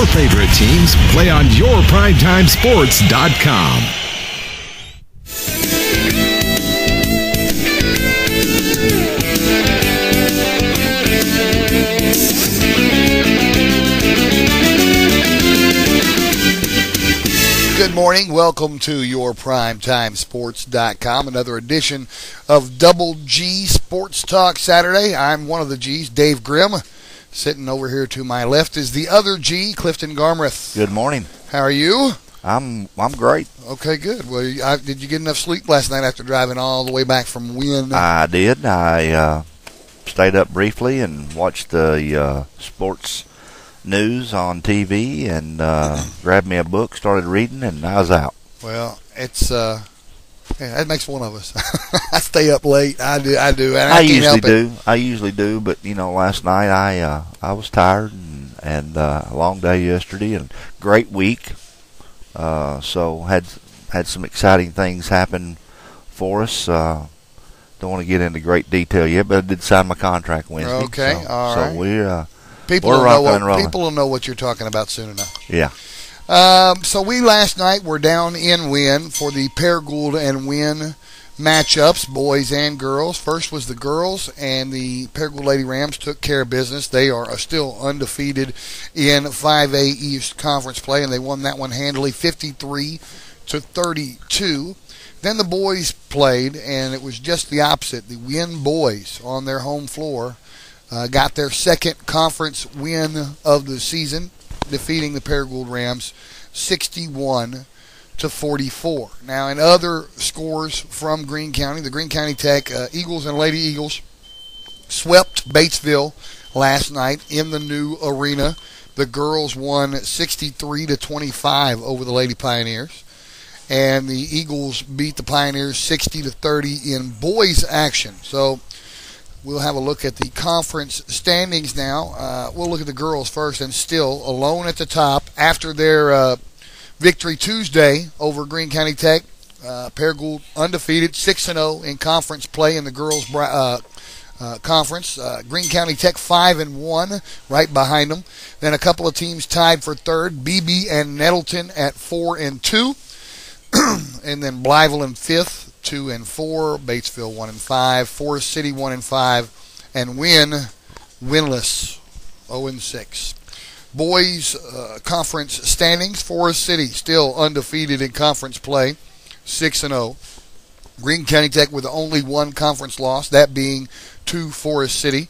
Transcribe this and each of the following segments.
your favorite teams play on yourprimetimesports.com. Good morning. Welcome to yourprimetimesports.com. Another edition of Double G Sports Talk Saturday. I'm one of the G's, Dave Grim. Sitting over here to my left is the other G, Clifton Garmrath. Good morning. How are you? I'm great. Okay, good. Well, did you get enough sleep last night after driving all the way back from Wynn? I did. I stayed up briefly and watched the sports news on TV and grabbed me a book, started reading, and I was out. Well, it's that makes one of us. I stay up late. I do. And I usually do, but last night I was tired and a long day yesterday and great week. So had some exciting things happen for us. Don't want to get into great detail yet, but I did sign my contract Wednesday. Okay, all right. So we're People will know what you're talking about soon enough. Yeah. So we last night were down in Wynn for the Paragould and Wynn matchups, boys and girls. First was the girls, and the Paragould Lady Rams took care of business. They are still undefeated in 5A East Conference play, and they won that one handily, 53-32. Then the boys played, and it was just the opposite. The Wynn boys on their home floor got their second conference win of the season, defeating the Paragould Rams 61-44. Now, in other scores from Greene County, the Greene County Tech Eagles and Lady Eagles swept Batesville last night in the new arena. The girls won 63-25 over the Lady Pioneers, and the Eagles beat the Pioneers 60-30 in boys action. So we'll have a look at the conference standings now. We'll look at the girls first, and still alone at the top after their victory Tuesday over Greene County Tech. Paragould undefeated, 6-0 in conference play in the girls' conference. Greene County Tech 5-1, right behind them. Then a couple of teams tied for third, BB and Nettleton at 4-2, and then Blytheville in fifth, 2-4, Batesville 1-5, Forest City 1-5, and Wynn winless, 0-6. Boys conference standings: Forest City still undefeated in conference play, 6-0. Greene County Tech with only one conference loss, that being to Forest City.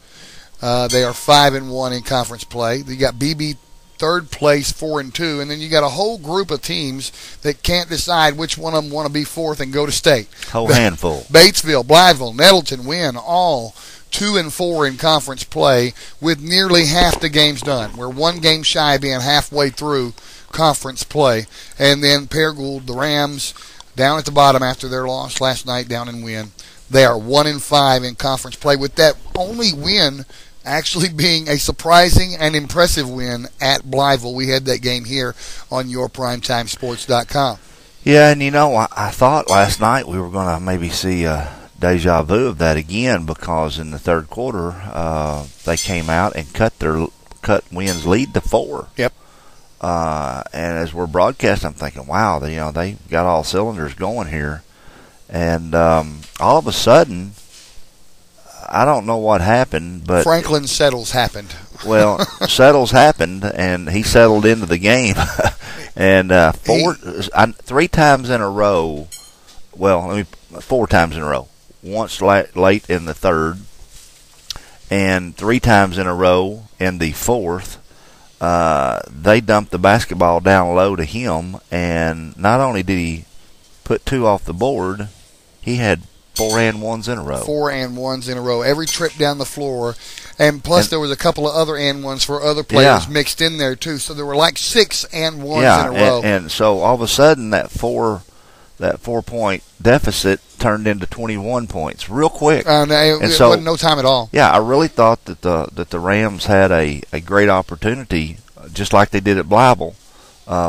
They are 5-1 in conference play. You got BB third place, 4-2, and then you got a whole group of teams that can't decide which one of them want to be fourth and go to state. Whole handful. Batesville, Blytheville, Nettleton, Wynn, all 2-4 in conference play with nearly half the games done. We're one game shy of being halfway through conference play. And then Paragould, the Rams, down at the bottom after their loss last night down in Wynn. They are 1-5 in conference play, with that only win actually being a surprising and impressive win at Blytheville. We had that game here on yourprimetimesports.com. Yeah, and I thought last night we were going to maybe see a deja vu of that again, because in the third quarter they came out and cut Wynn's lead to 4. Yep. And as we're broadcasting, I'm thinking, wow, they got all cylinders going here, and all of a sudden, I don't know what happened, but Franklin Settles happened. Well, Settles happened, and he settled into the game. And 3 times in a row. Well, 4 times in a row. Once late in the third, and 3 times in a row in the fourth. They dumped the basketball down low to him, and not only did he put 2 off the board, he had 4 and 1s in a row. 4 and 1s in a row. Every trip down the floor. And plus there was a couple of other and 1s for other players mixed in there too. So there were like 6 and 1s in a row. And so all of a sudden that 4-point deficit turned into 21 points real quick. It wasn't no time at all. Yeah, I really thought that the Rams had a great opportunity, just like they did at Blytheville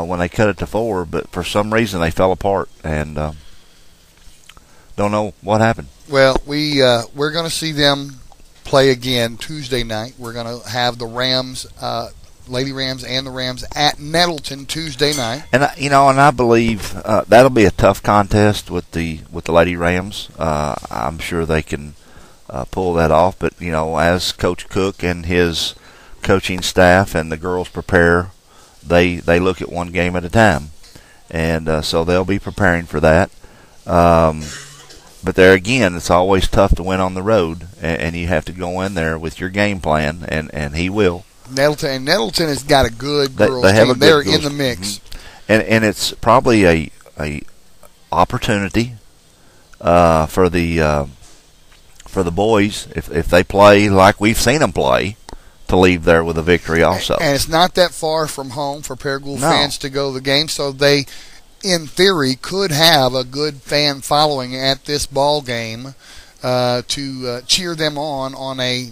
when they cut it to 4, but for some reason they fell apart, and don't know what happened. Well, we're going to see them play again Tuesday night. We're going to have the Rams Lady Rams and the Rams at Nettleton Tuesday night. And I believe that'll be a tough contest with the Lady Rams. I'm sure they can pull that off. But as Coach Cook and his coaching staff and the girls prepare, they look at one game at a time, and so they'll be preparing for that. But there again, it's always tough to win on the road, and you have to go in there with your game plan, and he will. Nettleton has got a good girls team. They're in the mix, and it's probably a opportunity for the boys if they play like we've seen them play, to leave there with a victory also. And it's not that far from home for Paragould fans to go to the game, so they, in theory, could have a good fan following at this ball game to cheer them on a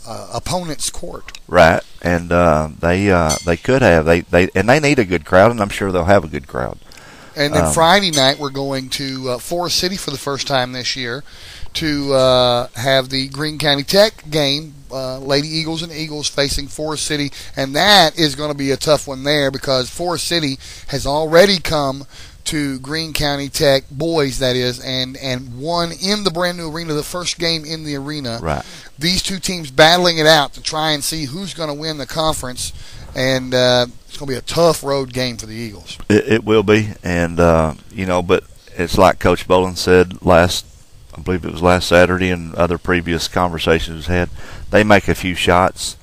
opponent's court. Right, and they could have they need a good crowd, and I'm sure they'll have a good crowd. And then Friday night we're going to Forest City for the first time this year to have the Greene County Tech game. Lady Eagles and Eagles facing Forest City, and that is going to be a tough one there because Forest City has already come to Greene County Tech, boys that is, and won in the brand new arena, the first game in the arena. Right. These two teams battling it out to try and see who's going to win the conference, and it's going to be a tough road game for the Eagles. It will be, and but it's like Coach Bowlin said I believe it was last Saturday and other previous conversations we had. They make a few shots.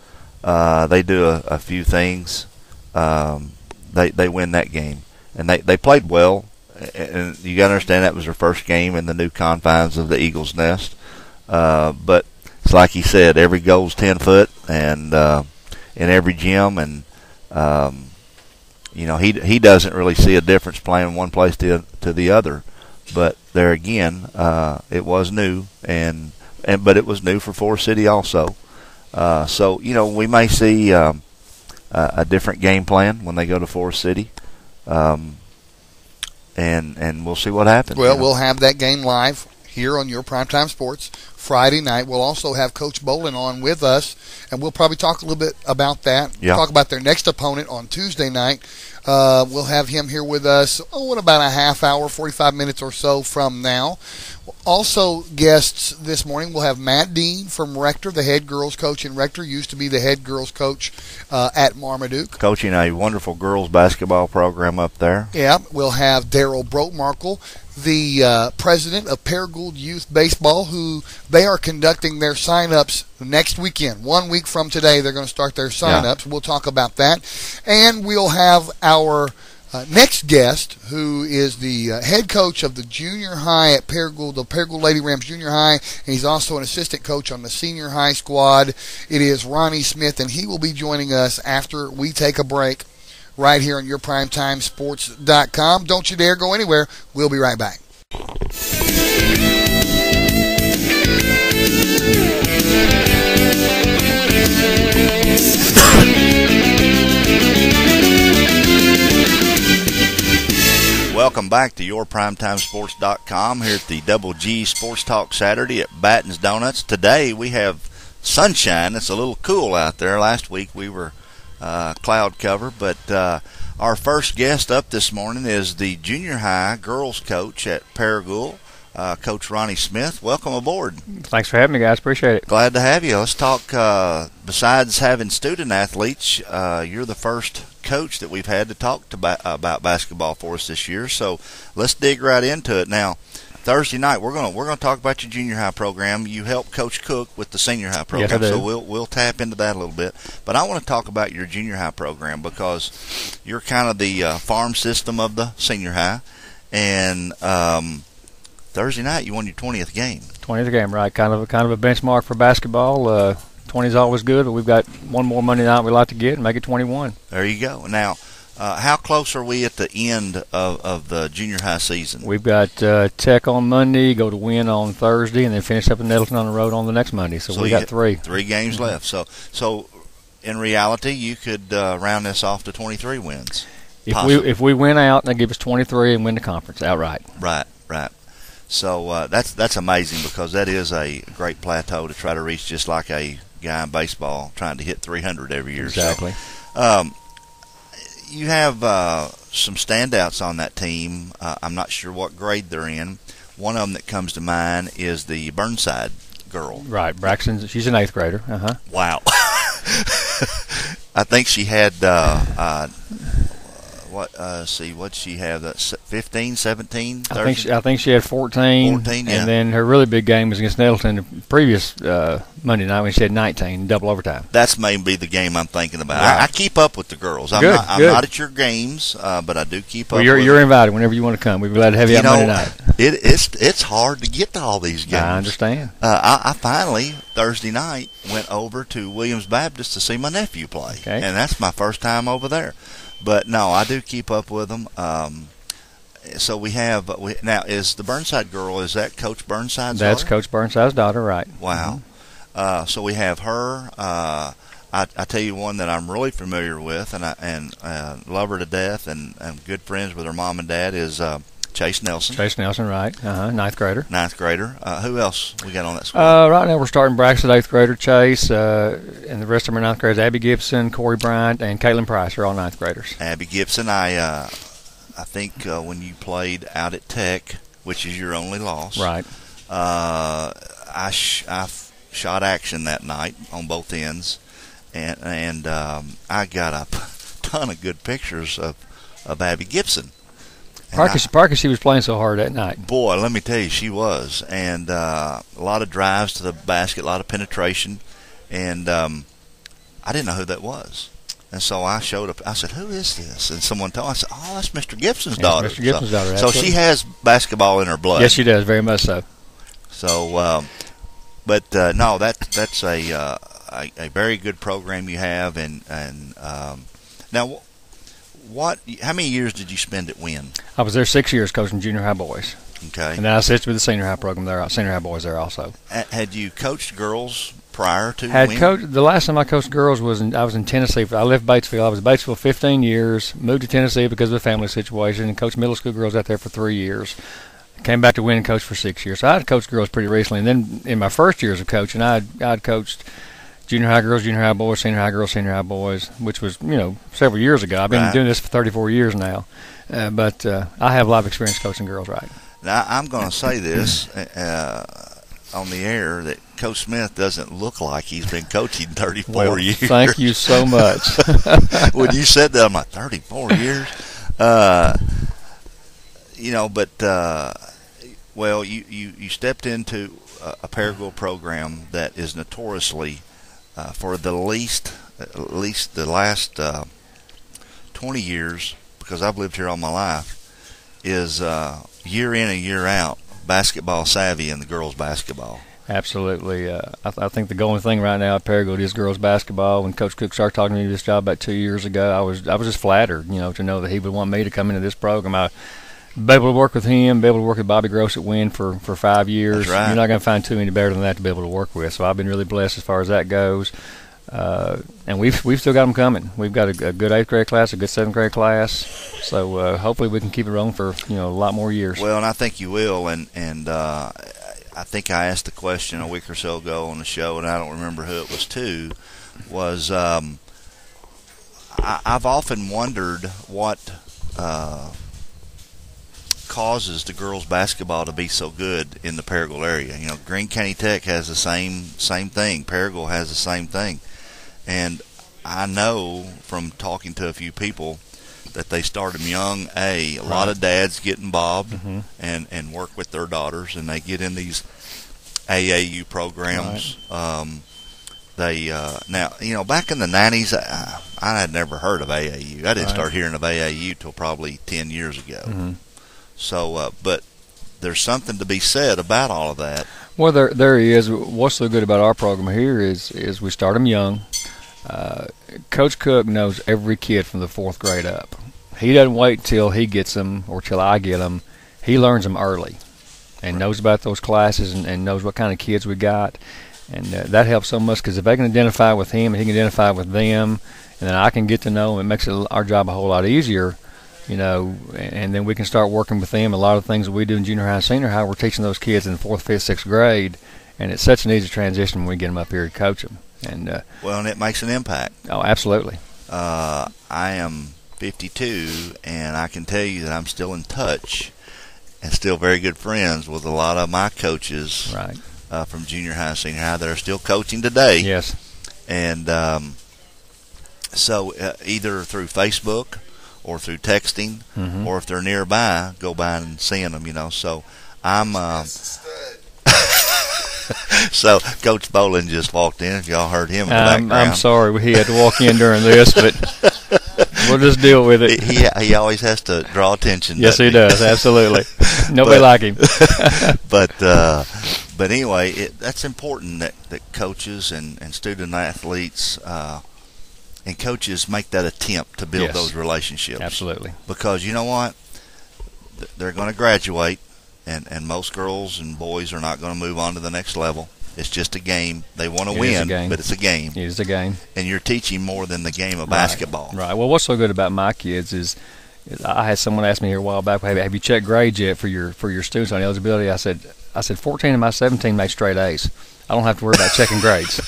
They do a few things. They win that game. And they played well. And you got to understand that was their first game in the new confines of the Eagles' nest. But it's like he said, every goal's 10 foot and in every gym. And, he doesn't really see a difference playing one place to the other. But there again, it was new, but it was new for Forest City also. So we may see a different game plan when they go to Forest City, and we'll see what happens. Well, we'll have that game live here on your Primetime Sports Friday night. We'll also have Coach Bowlin on with us, and we'll probably talk a little bit about that. Yeah. Talk about their next opponent on Tuesday night. We'll have him here with us in about a half hour, 45 minutes or so from now. Also, guests this morning, we'll have Matt Dean from Rector, the head girls coach in Rector, used to be the head girls coach at Marmaduke. Coaching a wonderful girls basketball program up there. Yeah, we'll have Darryl Brotemarkle, the president of Paragould Youth Baseball, who they are conducting their sign-ups next weekend. 1 week from today, they're going to start their sign-ups. Yeah. We'll talk about that. And we'll have our next guest, who is the head coach of the junior high at Paragould, the Paragould Lady Rams Junior High, and he's also an assistant coach on the senior high squad. It is Ronnie Smith, and he will be joining us after we take a break right here on yourPrimetimeSports.com. Don't you dare go anywhere. We'll be right back. Welcome back to yourPrimetimeSports.com here at the Double G Sports Talk Saturday at Batten's Donuts. Today we have sunshine. It's a little cool out there. Last week we were cloud cover, but our first guest up this morning is the junior high girls coach at Paragould, Coach Ronnie Smith. Welcome aboard. Thanks for having me, guys. Appreciate it. Glad to have you. Let's talk, besides having student athletes, you're the first coach that we've had to talk about basketball for us this year, so let's dig right into it. Now, Thursday night we're gonna talk about your junior high program. You help Coach Cook with the senior high program, yes, I do. So we'll tap into that a little bit. But I want to talk about your junior high program because you're kind of the farm system of the senior high, and Thursday night you won your 20th game. 20th game, right? Kind of a benchmark for basketball. 20 is always good, but we've got one more Monday night we'd like to get and make it 21. There you go. Now, how close are we at the end of the junior high season? We've got Tech on Monday, go to Win on Thursday, and then finish up in Nettleton on the road on the next Monday. So we got three. 3 games left. So in reality, you could round this off to 23 wins. If we win out, they give us 23 and win the conference outright. Right. So that's amazing because that is a great plateau to try to reach, just like a guy in baseball trying to hit 300 every year. Exactly. So, you have some standouts on that team. I'm not sure what grade they're in. One of them that comes to mind is the Burnside girl. Right, Braxton. She's an 8th grader. Wow. I think she had what'd she have? 15, 17? I think she had 14. 14, yeah. And then her really big game was against Nettleton the previous Monday night when she had 19, double overtime. That's maybe the game I'm thinking about. Right. I keep up with the girls. I'm Good. not at your games, but I do keep up. Well, with you're invited whenever you want to come. We'd be glad to have you out Monday night. It's hard to get to all these games. I understand. I finally Thursday night went over to Williams Baptist to see my nephew play, okay. And that's my first time over there. But no, I do keep up with them. So we have now. Is the Burnside girl? Is that Coach Burnside's daughter? That's Coach Burnside's daughter, right? Wow. So we have her. I tell you one that I'm really familiar with, and love her to death, and I'm good friends with her mom and dad is Chase Nelson. Chase Nelson, right? 9th grader. 9th grader. Who else we got on that squad? Right now we're starting Braxton, 8th grader, Chase, and the rest of them are 9th graders. Abby Gibson, Corey Bryant, and Caitlin Price are all 9th graders. Abby Gibson, I think when you played out at Tech, which is your only loss, right? I shot action that night on both ends, and I got a ton of good pictures of Abby Gibson. Parker, she was playing so hard that night. Boy, let me tell you, she was. And a lot of drives to the basket, a lot of penetration. And I didn't know who that was. And so I showed up. I said, "Who is this?" And someone told me, I said, "Oh, that's Mr. Gibson's daughter." Mr. Gibson's daughter, so she has basketball in her blood. Yes, she does, very much so. So, no, that's a very good program you have. And now, how many years did you spend at Wynn? I was there 6 years coaching junior high boys. Okay. And then I assisted with the senior high program there, senior high boys there also. Had you coached girls prior to Wynn? The last time I coached girls I was in Tennessee. I left Batesville. I was in Batesville 15 years, moved to Tennessee because of the family situation, and coached middle school girls out there for 3 years. Came back to Wynn and coached for 6 years. So I had coached girls pretty recently. And then in my first years of coaching, I'd coached junior high girls, junior high boys, senior high girls, senior high boys, which was, several years ago. I've been doing this for 34 years now. But I have a lot of experience coaching girls, right? Now, I'm going to say this on the air, that Coach Smith doesn't look like he's been coaching 34 years. Thank you so much. When you said that, I'm like, 34 years? Well, you stepped into a Paragould program that is notoriously, for at least the last 20 years, because I've lived here all my life, is year in and year out basketball savvy in the girls' basketball. Absolutely. I think the going thing right now at Paragould is girls' basketball. When Coach Cook started talking to me this job about 2 years ago, I was just flattered, to know that he would want me to come into this program. I'd be able to work with him, be able to work with Bobby Gross at Wynn for 5 years. That's right. You're not going to find too many better than that to be able to work with. So I've been really blessed as far as that goes. And we've still got them coming. We've got a good 8th grade class, a good 7th grade class. So hopefully we can keep it rolling for a lot more years. Well, and I think you will. And I think I asked the question a week or so ago on the show, and I don't remember who it was to. I've often wondered what causes the girls' basketball to be so good in the Paragould area. Greene County Tech has the same thing. Paragould has the same thing. And I know from talking to a few people that they start them young. A lot of dads get involved and work with their daughters, and they get in these AAU programs. Right. Now, back in the 90s, I had never heard of AAU. I didn't start hearing of AAU till probably 10 years ago. Mm-hmm. So, but there's something to be said about all of that. Well, there is. What's so good about our program here is we start them young. Coach Cook knows every kid from the 4th grade up. He doesn't wait till he gets them or till I get them. He learns them early and knows about those classes and knows what kind of kids we got. And that helps so much because if they can identify with him and he can identify with them, and then I can get to know them, it makes our job a whole lot easier. And then we can start working with them. A lot of things that we do in junior high, senior high, we're teaching those kids in 4th, 5th, 6th grade, and it's such an easy transition when we get them up here to coach them. And and it makes an impact. Oh, absolutely. I am 52, and I can tell you that I'm still in touch and still very good friends with a lot of my coaches Right. From junior high, senior high that are still coaching today. Yes. And so either through Facebook or through texting, or if they're nearby, go by and seeing them, So I'm so Coach Bowlin just walked in. If y'all heard him in the background. I'm sorry he had to walk in during this, but we'll just deal with it. He always has to draw attention. Yes, he does. Absolutely. Nobody like him. But anyway, that's important that coaches and student athletes and coaches make that attempt to build those relationships. Absolutely. Because you know what? They're going to graduate, and most girls and boys are not going to move on to the next level. It's just a game. They want to win, but it's a game. It is a game. And you're teaching more than the game of basketball. Right. Well, what's so good about my kids is I had someone ask me here a while back, have you checked grades yet for your students on eligibility? I said 14 of my 17 made straight A's. I don't have to worry about checking grades.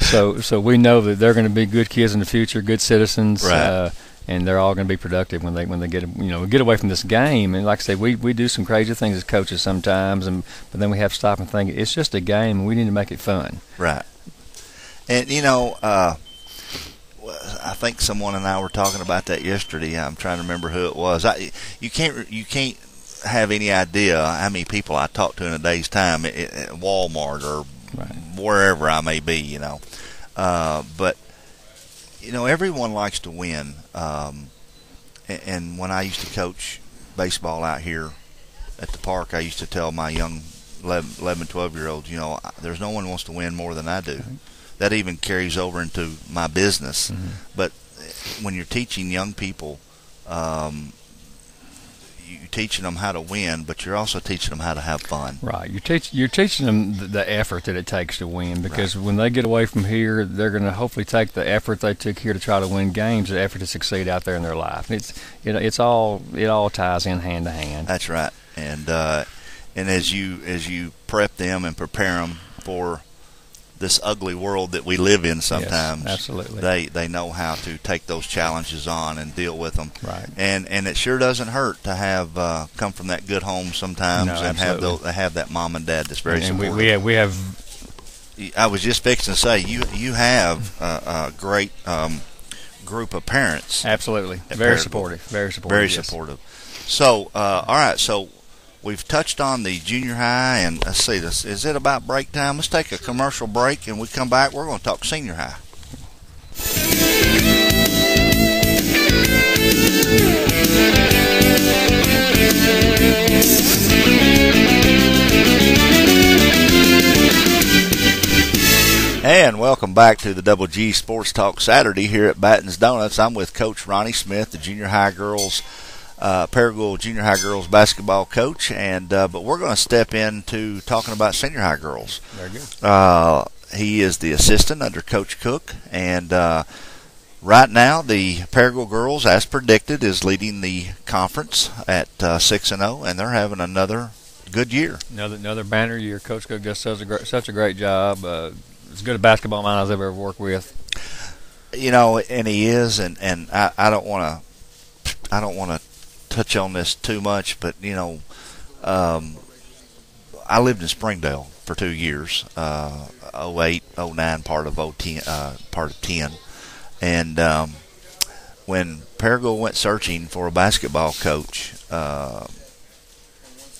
So we know that they're going to be good kids in the future, good citizens, right. And they're all going to be productive when they get away from this game. And like I said, we do some crazy things as coaches sometimes, but then we have to stop and think it's just a game, and we need to make it fun. Right. And I think someone and I were talking about that yesterday. I'm trying to remember who it was. You can't have any idea how many people I talk to in a day's time at Walmart or wherever I may be. But everyone likes to win. And when I used to coach baseball out here at the park, I used to tell my young 11, 12-year-olds, there's no one wants to win more than I do. Mm-hmm. That even carries over into my business. Mm-hmm. But when you're teaching young people, you're teaching them how to win, but you're also teaching them how to have fun. Right. You're teaching them the effort that it takes to win, because when they get away from here, they're going to hopefully take the effort they took here to try to win games, the effort to succeed out there in their life. It all ties in hand to hand. That's right. And as you prep them and prepare them for this ugly world that we live in sometimes, yes, absolutely. They know how to take those challenges on and deal with them. Right. And it sure doesn't hurt to have come from that good home sometimes, and have that mom and dad that's very supportive. And we have. I was just fixing to say you have a great group of parents. Absolutely. Very supportive. Very supportive. Very yes. supportive. So all right. So we've touched on the junior high, and let's see, is it about break time? Let's take a commercial break, and we come back, we're going to talk senior high. And welcome back to the Double G Sports Talk Saturday here at Batten's Donuts. I'm with Coach Ronnie Smith, the junior high girls Paragould junior high girls basketball coach, and but we're going to step into talking about senior high girls. Very good. He is the assistant under Coach Cook, and right now the Paragould girls, as predicted, is leading the conference at 6-0, and they're having another good year. Another banner year. Coach Cook just does such a great job. As good a basketball mind as I've ever worked with. And he is, and I don't want to touch on this too much, but I lived in Springdale for 2 years, 08, 09, part of 10, and when Paragould went searching for a basketball coach, I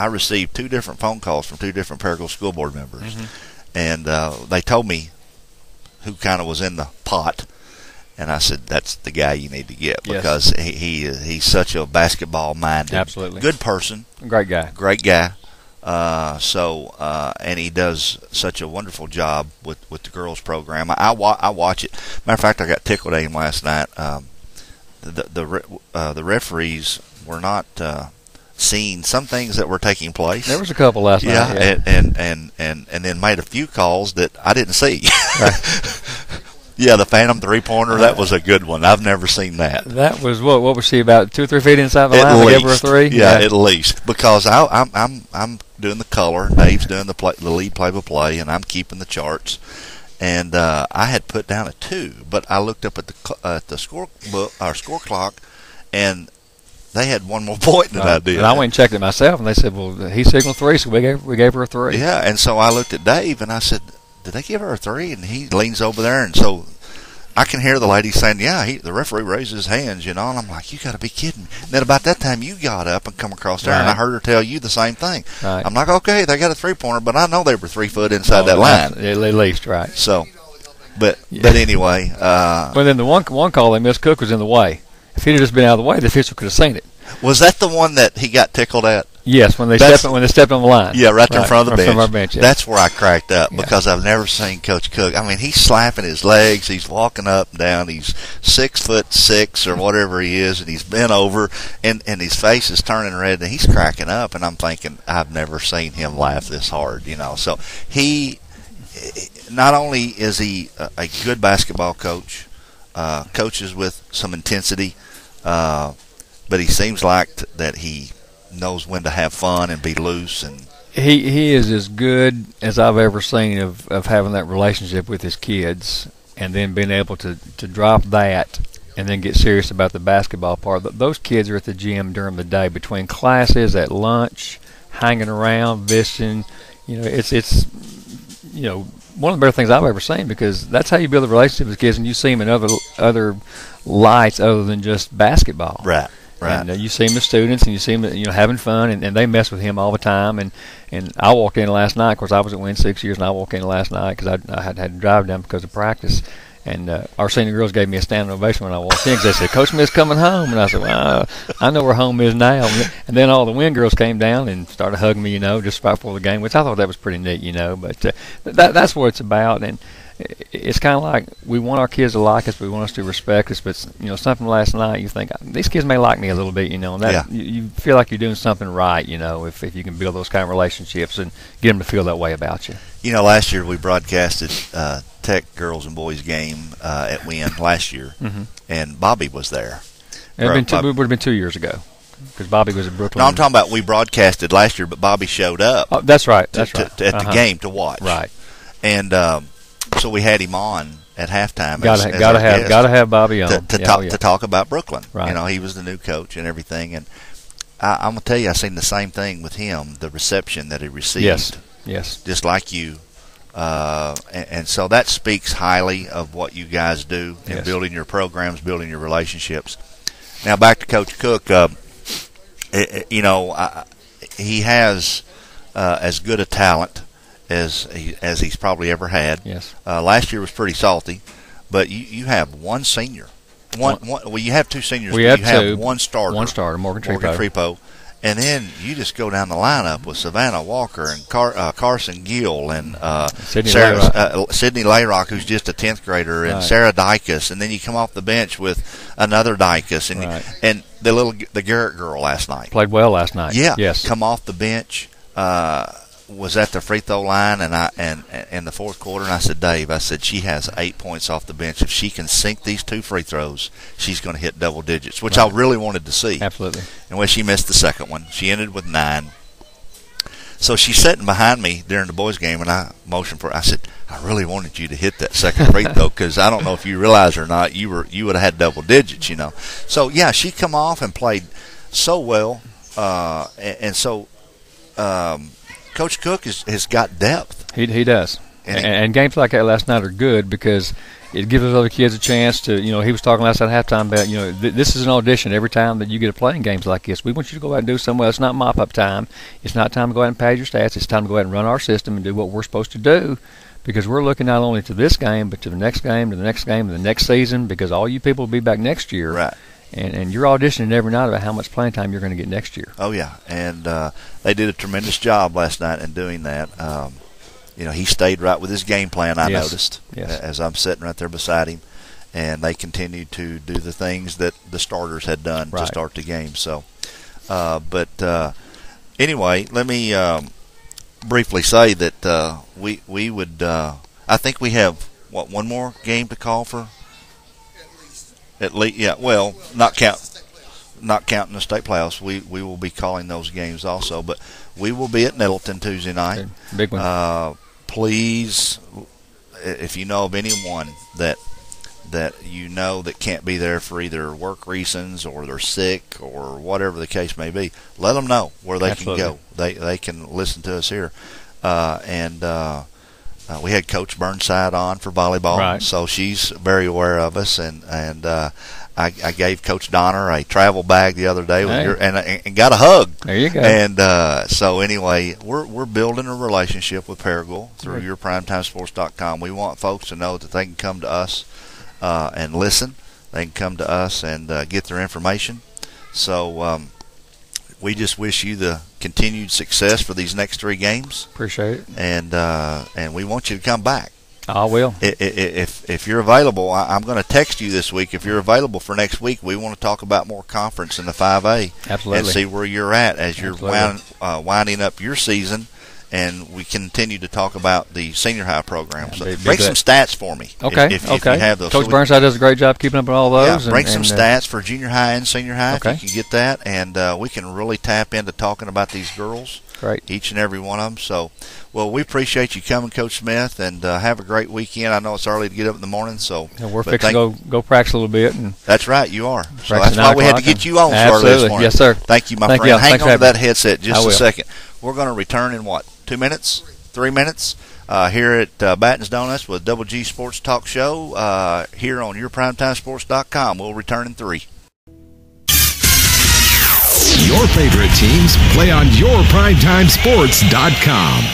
received 2 different phone calls from 2 different Paragould school board members, and they told me who kind of was in the pot. And I said, that's the guy you need to get, because he's such a basketball-minded, absolutely good person. Great guy. And he does such a wonderful job with the girls program. I watch it. Matter of fact, I got tickled at him last night. The referees were not seeing some things that were taking place. There was a couple last night. Yeah, and then made a few calls that I didn't see. Right. Yeah, the Phantom three-pointer, that was a good one. I've never seen that. That was, what was she, about 2 or 3 feet inside the line? At least. Gave her a 3? Yeah, at least. Because I'm doing the color, Dave's doing the lead play-by-play, and I'm keeping the charts. and I had put down a 2, but I looked up at the score book, our score clock, and they had one more point than I did. And I went and checked it myself, and they said, well, he signaled 3, so we gave her a 3. Yeah, and so I looked at Dave, and I said, did they give her a 3? And he leans over there, and so I can hear the lady saying, yeah, the referee raises his hands, and I'm like, you got to be kidding me. And then about that time, you got up and come across there, and I heard her tell you the same thing. Right. I'm like, okay, they got a 3-pointer, but I know they were 3 foot inside that line. At least, right. So, but anyway. But then the one call they missed, Cook was in the way. If he'd have just been out of the way, the official could have seen it. Was that the one that he got tickled at? Yes, when they stepped on the line. Yeah, right there in front of the bench. From our bench, yeah. That's where I cracked up because I've never seen Coach Cook. I mean, he's slapping his legs, he's walking up and down, he's 6'6" or whatever he is, and he's bent over, and his face is turning red, and he's cracking up, and I'm thinking, I've never seen him laugh this hard, So he, not only is he a good basketball coach, coaches with some intensity, but he seems like that he knows when to have fun and be loose. And he is as good as I've ever seen of having that relationship with his kids, and then being able to drop that and then get serious about the basketball part. Those kids are at the gym during the day, between classes, at lunch, hanging around, visiting. It's one of the better things I've ever seen, because that's how you build a relationship with kids, and you see them in other lights other than just basketball. Right. Right. And you see him as students, and you see them, having fun, and they mess with him all the time. And I walked in last night. Of course, I was at Wynn 6 years, and I walked in last night because I had to drive down because of practice. And our senior girls gave me a standing ovation when I walked in, because they said, Coach Smith's coming home. And I said, well, I know where home is now. And then all the Wynn girls came down and started hugging me, just right before the game, which I thought that was pretty neat, But that's what it's about. And it's kind of like we want our kids to like us, we want us to respect us, but something last night, you think these kids may like me a little bit, and that you feel like you're doing something right, if you can build those kind of relationships and get them to feel that way about you. Last year we broadcasted Tech girls and boys game at Wynn last year, and Bobby was there. It would have been 2 years ago, because Bobby was in Brooklyn. No, I'm talking about we broadcasted last year, but Bobby showed up. Oh, that's right. At the game to watch. Right. And so we had him on at halftime. Gotta have Bobby on to talk about Brooklyn. Right. He was the new coach and everything. And I'm gonna tell you, I seen the same thing with him. The reception that he received. Yes. Just like you. And so that speaks highly of what you guys do in building your programs, building your relationships. Now back to Coach Cook. He has as good a talent as he's probably ever had. Yes. Last year was pretty salty, but you have one senior. Well, you have 2 seniors. We but have you have one starter. Morgan Trepo. And then you just go down the lineup with Savannah Walker and Carson Gill and Sydney Layrock, who's just a 10th grader, and Sarah Dykus. And then you come off the bench with another Dykus. And the Garrett girl last night. Played well last night. Yeah. Yes. Come off the bench. Was at the free throw line, and in the fourth quarter, and I said, Dave, she has 8 points off the bench. If she can sink these 2 free throws, she's going to hit double digits, which I really wanted to see. Absolutely. And when she missed the second one, she ended with 9. So she's sitting behind me during the boys' game, and I motioned for her. I said, I really wanted you to hit that second free throw, because I don't know if you realize or not, you would have had double digits, So she come off and played so well, and so. Coach Cook has got depth. He does. And games like that last night are good, because it gives those other kids a chance to, he was talking last night at halftime about, this is an audition every time that you get to play in games like this. We want you to go out and do something well. It's not mop-up time. It's not time to go out and pad your stats. It's time to go out and run our system and do what we're supposed to do, because we're looking not only to this game, but to the next game, to the next game, to the next season, because all you people will be back next year. Right. And you're auditioning every night about how much playing time you're going to get next year. Oh, yeah. And they did a tremendous job last night in doing that. He stayed right with his game plan, I noticed, as I'm sitting right there beside him. And they continued to do the things that the starters had done to start the game. So, anyway, let me briefly say that we would I think we have, one more game to call for? At least, yeah. Well, not counting the state playoffs. We will be calling those games also, but we will be at Nettleton Tuesday night. Big one. Please, if you know of anyone that you know that can't be there for either work reasons or they're sick or whatever the case may be, let them know where they Absolutely. can go. They can listen to us here. We had Coach Burnside on for volleyball, Right. so she's very aware of us. And I gave Coach Donner a travel bag the other day with Hey. and got a hug. There you go. And so anyway, we're building a relationship with Paragould through yourprimetimesports.com. We want folks to know that they can come to us and listen. They can come to us and get their information. So we just wish you the continued success for these next 3 games. Appreciate it. And we want you to come back. I will. If you're available, I'm going to text you this week. If you're available for next week, we want to talk about more conference in the 5A. Absolutely. And see where you're at as you're Absolutely. winding up your season. And we continue to talk about the senior high program. So Be bring good. some stats for me. Okay. If okay. you have those. Coach So Burnside does a great job keeping up with all those. bring some and, stats for junior high and senior high Okay. if you can get that. And we can really tap into talking about these girls. Great. Each and every one of them. So, well, we appreciate you coming, Coach Smith, and have a great weekend. I know it's early to get up in the morning, so We're fixing to go practice a little bit. And that's right, you are. So practice that's at why 9 we had to o'clock get you on so early Absolutely. this morning. Yes, sir. Thank you, my Thank friend. you. Hang Thanks on for to that having me. headset just I a will. second. We're going to return in what? 2 minutes? 3 minutes? Here at Batten's Donuts with Double G Sports Talk Show here on yourprimetimesports.com. We'll return in 3. Your favorite teams play on yourprimetimesports.com.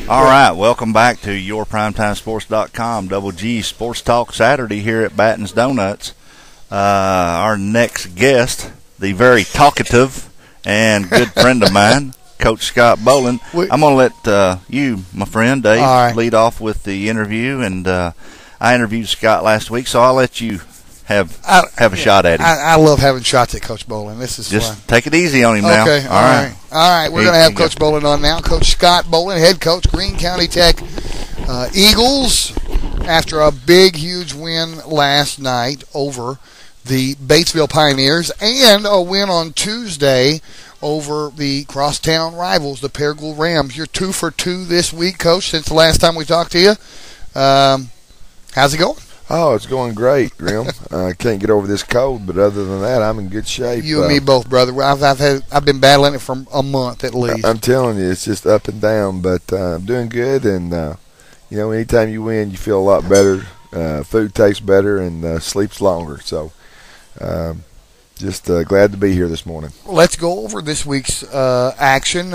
All right, welcome back to yourprimetimesports.com. Double G Sports Talk Saturday here at Batten's Donuts. Our next guest, the very talkative and good friend of mine, Coach Scott Bowlin. I'm going to let you, my friend Dave, right. lead off with the interview. And I interviewed Scott last week, so I'll let you have a shot at him. I love having shots at Coach Bowlin. This is Just fun. take it easy on him now. Okay, all right. We're going to have Coach Bowlin on now. Coach Scott Bowlin, head coach, Greene County Tech Eagles, after a big, huge win last night over the Batesville Pioneers and a win on Tuesday over the crosstown rivals, the Paragould Rams. You're 2 for 2 this week, Coach, since the last time we talked to you. How's it going? Oh, it's going great, Grim. I can't get over this cold, but other than that, I'm in good shape. You and me both, brother. I've been battling it for a month at least. I'm telling you, it's just up and down, but I'm doing good. And anytime you win, you feel a lot better. Food tastes better, and sleeps longer. So, just glad to be here this morning. Let's go over this week's action.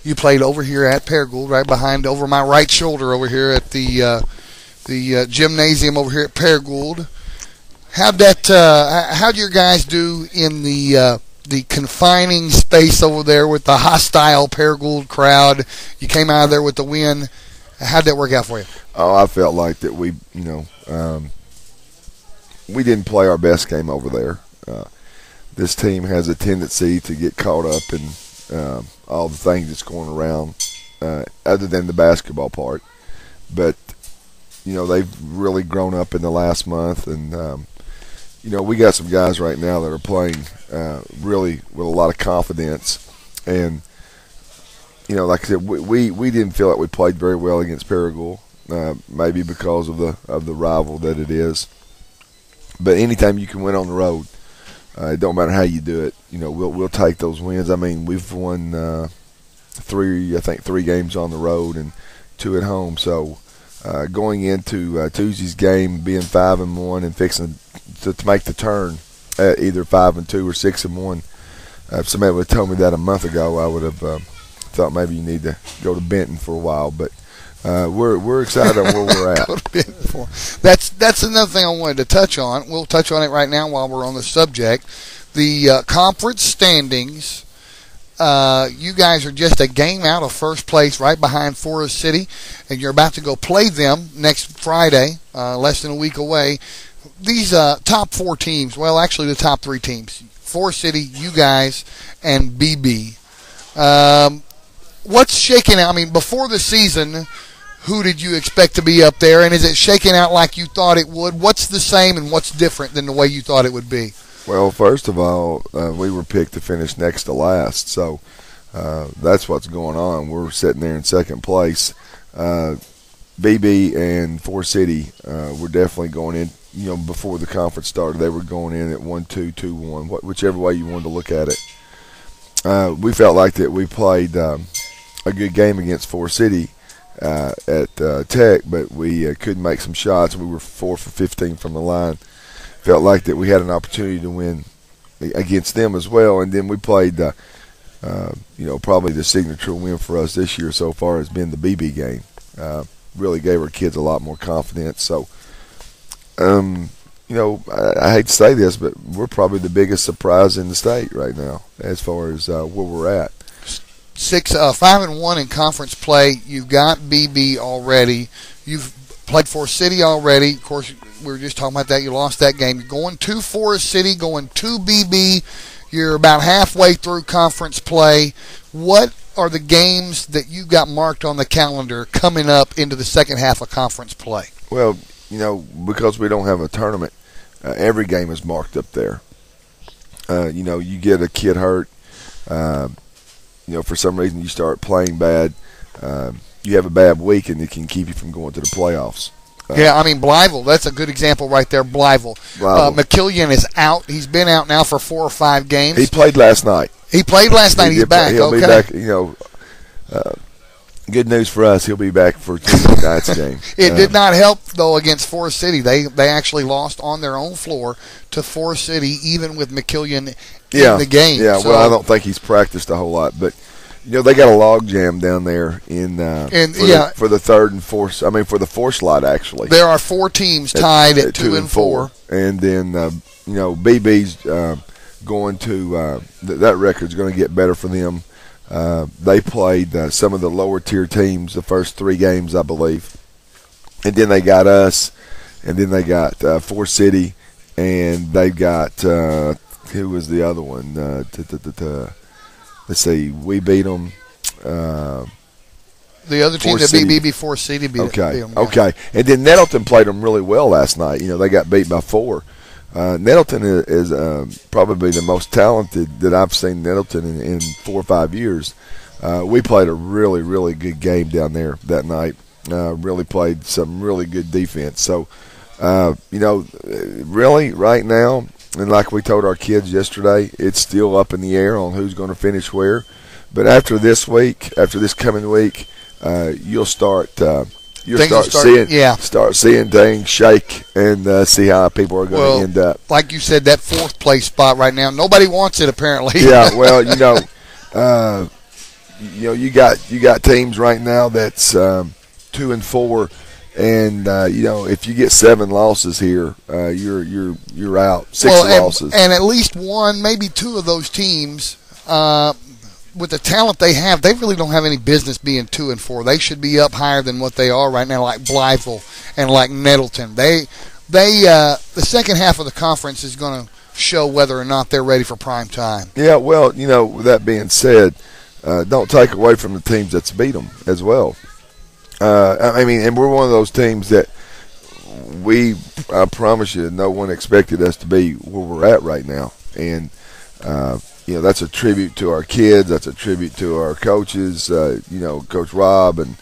You played over here at Paragould, right behind, over my right shoulder over here at the gymnasium over here at Paragould. How'd your guys do in the confining space over there with the hostile Paragould crowd? You came out of there with the win. How'd that work out for you? Oh, I felt like that we didn't play our best game over there. This team has a tendency to get caught up in all the things that's going around, other than the basketball part. But they've really grown up in the last month, and we got some guys right now that are playing really with a lot of confidence. And like I said, we didn't feel like we played very well against Paragould, maybe because of the rival that it is. But anytime you can win on the road, it don't matter how you do it. We'll take those wins. I mean, we've won three games on the road and 2 at home. So going into Tuesday's game, being 5-1 and fixing to make the turn at either 5-2 or 6-1. If somebody would have told me that a month ago, I would have thought maybe you need to go to Benton for a while. But we're excited on where we're at. That's another thing I wanted to touch on. We'll touch on it right now while we're on the subject. The conference standings. You guys are just a game out of first place, right behind Forest City, and you're about to go play them next Friday, less than a week away. These top 4 teams, well, actually the top 3 teams, Forest City, you guys, and BB. What's shaking out? I mean, before the season, who did you expect to be up there, and is it shaking out like you thought it would? What's the same and what's different than the way you thought it would be? Well, first of all, we were picked to finish next to last, so that's what's going on. We're sitting there in second place. BB and Forest City were definitely going in, before the conference started. They were going in at 1-2, 2-1, whichever way you wanted to look at it. We felt like that we played a good game against Forest City at Tech, but we couldn't make some shots. We were 4 for 15 from the line. Felt like that we had an opportunity to win against them as well, and then we played probably the signature win for us this year so far has been the BB game. Really gave our kids a lot more confidence. So, I hate to say this, but we're probably the biggest surprise in the state right now as far as where we're at. 5-1 in conference play. You've got BB already. You've played Forest City already. Of course, we were just talking about that. You lost that game. You're going to Forest City, going to BB. You're about halfway through conference play. What are the games that you got marked on the calendar coming up into the second half of conference play? Well, because we don't have a tournament, every game is marked up there. You get a kid hurt. For some reason you start playing bad. You have a bad week, and it can keep you from going to the playoffs. Blytheville, that's a good example right there, Blytheville. McKillian is out. He's been out now for 4 or 5 games. He played last night. He's back. He'll be back. Good news for us. He'll be back for Tuesday night's game. It did not help, though, against Forest City. They actually lost on their own floor to Forest City, even with McKillian in the game. Yeah, I don't think he's practiced a whole lot, but they got a log jam down there for the third and fourth. For the fourth slot, actually. There are 4 teams tied at 2 and 4, and then BB's going to that record's going to get better for them. They played some of the lower tier teams the first 3 games, I believe, and then they got us, and then they got Forest City, and they got who was the other one? Let's see, we beat them. The other team that beat BB Forest City beat them. Okay, and then Nettleton played them really well last night. They got beat by 4. Nettleton is probably the most talented that I've seen Nettleton in 4 or 5 years. We played a really, really good game down there that night. Really played some really good defense. So, really right now, and like we told our kids yesterday, it's still up in the air on who's going to finish where. But after this coming week, you'll start seeing things shake and see how people are going to end up. Like you said, that 4th place spot right now, nobody wants it apparently. Yeah, well, you got teams right now that's 2 and 4, and if you get 7 losses here, you're out. 6 losses, and at least 1, maybe 2 of those teams. With the talent they have, they really don't have any business being 2 and 4. They should be up higher than what they are right now, like Blytheville and like Nettleton. The second half of the conference is going to show whether or not they're ready for prime time. Yeah, well, with that being said, don't take away from the teams that's beat them as well. And we're one of those teams that I promise you, no one expected us to be where we're at right now, and. That's a tribute to our kids. That's a tribute to our coaches. Coach Rob and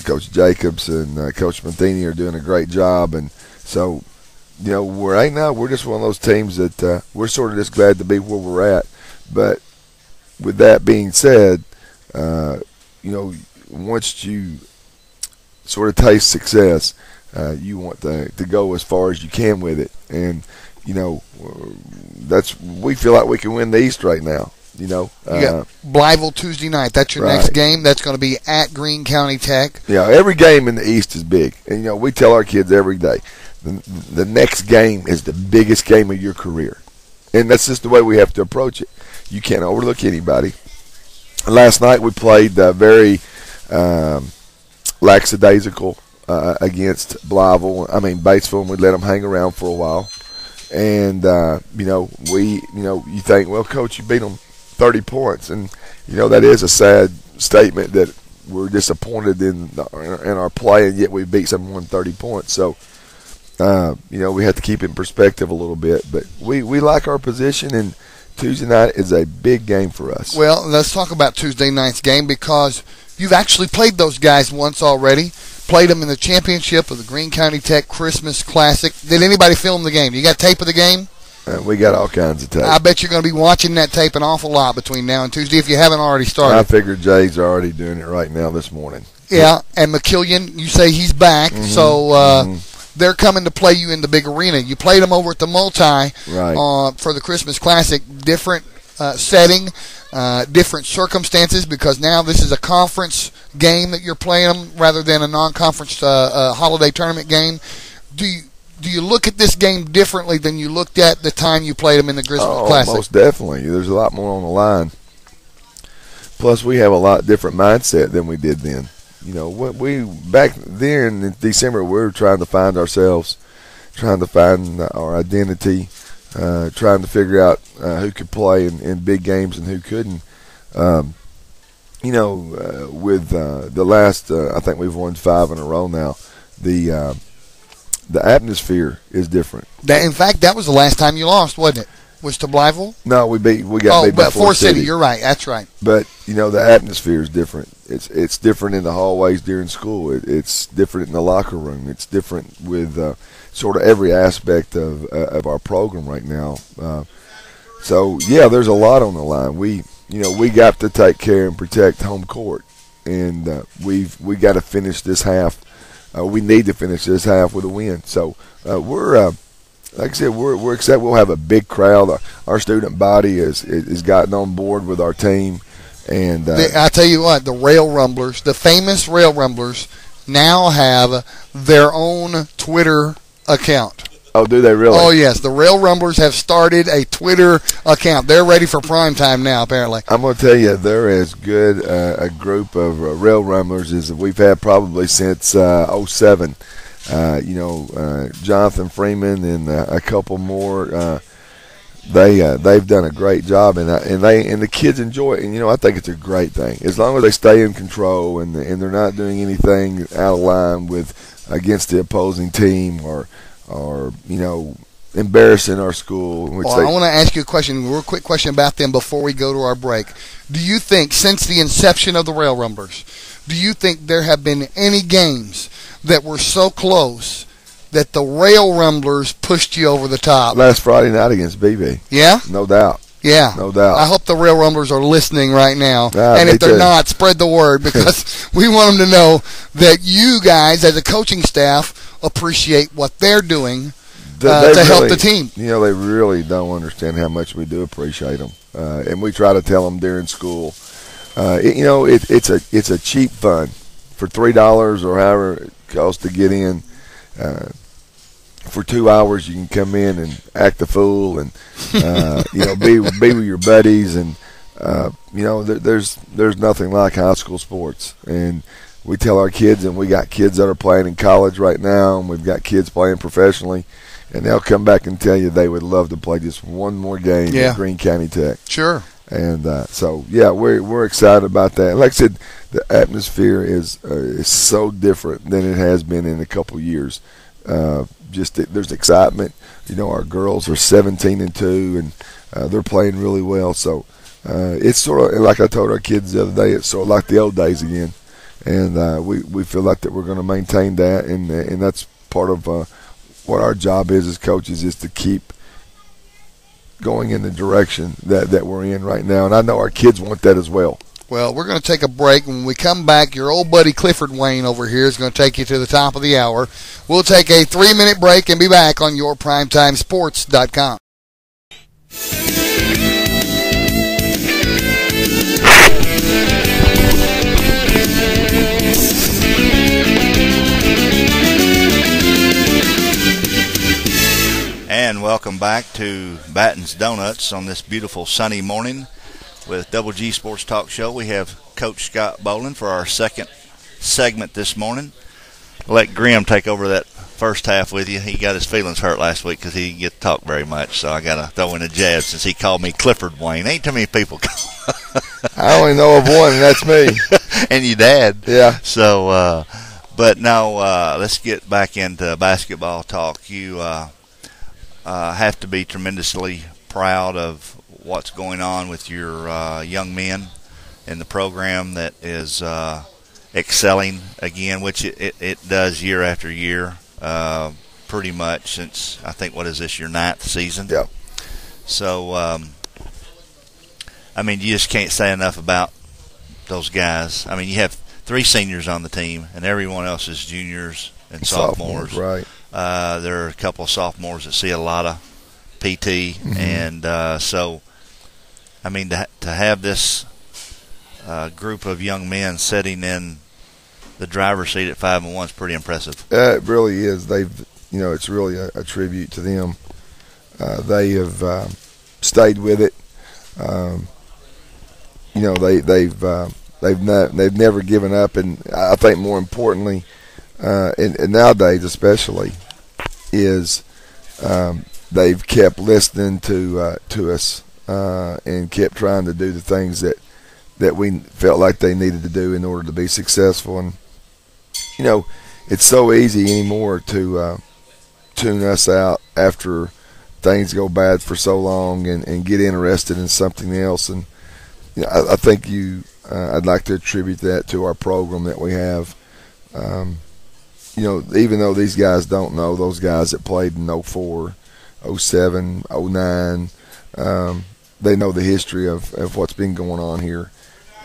Coach Jacobs and Coach Matheny are doing a great job. And so, right now we're just one of those teams that we're sort of just glad to be where we're at. But with that being said, once you sort of taste success, you want to go as far as you can with it. And we feel like we can win the East right now. You got Blytheville Tuesday night. That's your next game. That's going to be at Greene County Tech. Yeah, every game in the East is big, and we tell our kids every day, the next game is the biggest game of your career, and that's just the way we have to approach it. You can't overlook anybody. Last night we played very lackadaisical against Blytheville. Batesville, and we let them hang around for a while. And you think, well, coach, you beat them 30 points, and that is a sad statement that we're disappointed in our play, and yet we beat someone 30 points. So, we have to keep it in perspective a little bit. But we like our position, and Tuesday night is a big game for us. Well, let's talk about Tuesday night's game because you've actually played those guys once already. Played them in the championship of the Greene County Tech Christmas Classic. Did anybody film the game? You got tape of the game? We got all kinds of tape. I bet you're going to be watching that tape an awful lot between now and Tuesday if you haven't already started. I figured Jay's already doing it right now this morning. Yeah, and McKillian, you say he's back, so they're coming to play you in the big arena. You played them over at the Multi for the Christmas Classic. Different setting, different circumstances because now this is a conference game that you're playing them rather than a non-conference holiday tournament game. Do you look at this game differently than you looked at the time you played them in the Christmas Classic? Most definitely. There's a lot more on the line. Plus, we have a lot different mindset than we did then. We back then in December, we were trying to find ourselves, trying to find our identity, trying to figure out who could play in big games and who couldn't. With the last, I think we've won 5 in a row now. The atmosphere is different. In fact, that was the last time you lost, wasn't it? Was to Blytheville? No, we got beat by Forest City. You're right. That's right. But the atmosphere is different. It's different in the hallways during school. It's different in the locker room. It's different with sort of every aspect of our program right now. So there's a lot on the line. We got to take care and protect home court, and we got to finish this half. We need to finish this half with a win. So we're like I said, we're excited. We'll have a big crowd. Our student body has gotten on board with our team, and I tell you what, the Rail Rumblers, the famous Rail Rumblers, now have their own Twitter account. Oh, do they really? Oh, yes. The Rail Rumblers have started a Twitter account. They're ready for prime time now, apparently. I'm going to tell you, they're as good a group of Rail Rumblers as we've had probably since 07. Jonathan Freeman and a couple more. They've done a great job, and the kids enjoy it. And I think it's a great thing as long as they stay in control and they're not doing anything out of line against the opposing team or embarrassing our school. I want to ask you a real quick question about them before we go to our break. Do you think, since the inception of the Rail Rumblers, do you think there have been any games that were so close that the Rail Rumblers pushed you over the top? Last Friday night against BB. Yeah? No doubt. Yeah. No doubt. I hope the Rail Rumblers are listening right now. And if they're not, spread the word because we want them to know that you guys, as a coaching staff, appreciate what they're doing to help the team. They really don't understand how much we do appreciate them. And we try to tell them during school. It's a cheap fun. For $3 or however it costs to get in, for 2 hours you can come in and act a fool and be with your buddies, and there's nothing like high school sports. And we tell our kids, and we got kids that are playing in college right now, and we've got kids playing professionally, and they'll come back and tell you they would love to play just one more game at Greene County Tech. Sure. And we're excited about that. Like I said, the atmosphere is so different than it has been in a couple years. There's excitement. Our girls are 17-2, and they're playing really well. So it's sort of like I told our kids the other day. It's sort of like the old days again, and we feel like that we're going to maintain that, and that's part of what our job is as coaches, is to keep going in the direction that we're in right now. And I know our kids want that as well. Well, we're going to take a break. When we come back, your old buddy Clifford Wayne over here is going to take you to the top of the hour. We'll take a 3-minute break and be back on yourprimetimesports.com. And welcome back to Batten's Donuts on this beautiful sunny morning with Double G Sports Talk Show. We have Coach Scott Bowlin for our second segment this morning. Let Grim take over that first half with you. He got his feelings hurt last week because he didn't get to talk very much, so I got to throw in a jab since he called me Clifford Wayne. Ain't too many people call. I only know of one, and that's me. and your dad. Yeah. So, but no, let's get back into basketball talk. You have to be tremendously proud of what's going on with your young men in the program that is excelling again, which it does year after year, pretty much since, I think, what is this, your 9th season? Yeah. So, I mean, you just can't say enough about those guys. I mean, you have 3 seniors on the team, and everyone else is juniors and sophomores. Right. There are a couple of sophomores that see a lot of PT, and so, I mean, to have this group of young men sitting in the driver's seat at 5-1 is pretty impressive. It really is. It's really a tribute to them. They have stayed with it. They've never given up, and I think more importantly, and nowadays especially, is they've kept listening to us and kept trying to do the things that we felt like they needed to do in order to be successful. And it's so easy anymore to tune us out after things go bad for so long and get interested in something else. And I think I'd like to attribute that to our program that we have. Even though these guys don't know, those guys that played in 04, 07, 09, they know the history of what's been going on here.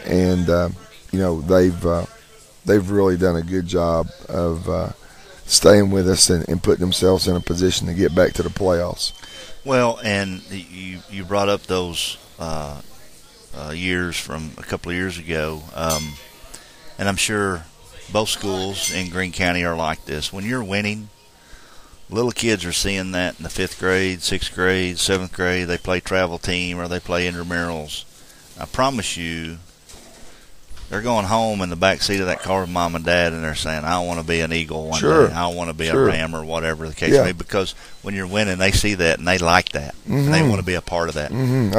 And, they've really done a good job of staying with us and putting themselves in a position to get back to the playoffs. Well, and you brought up those years from a couple of years ago, and I'm sure both schools in Greene County are like this. When you're winning, little kids are seeing that in the 5th grade, 6th grade, 7th grade. They play travel team or they play intramurals. I promise you, they're going home in the back seat of that car with mom and dad, and they're saying, I want to be an Eagle one day. I want to be a Ram or whatever the case may be. Because when you're winning, they see that, and they like that. And they want to be a part of that. I mean,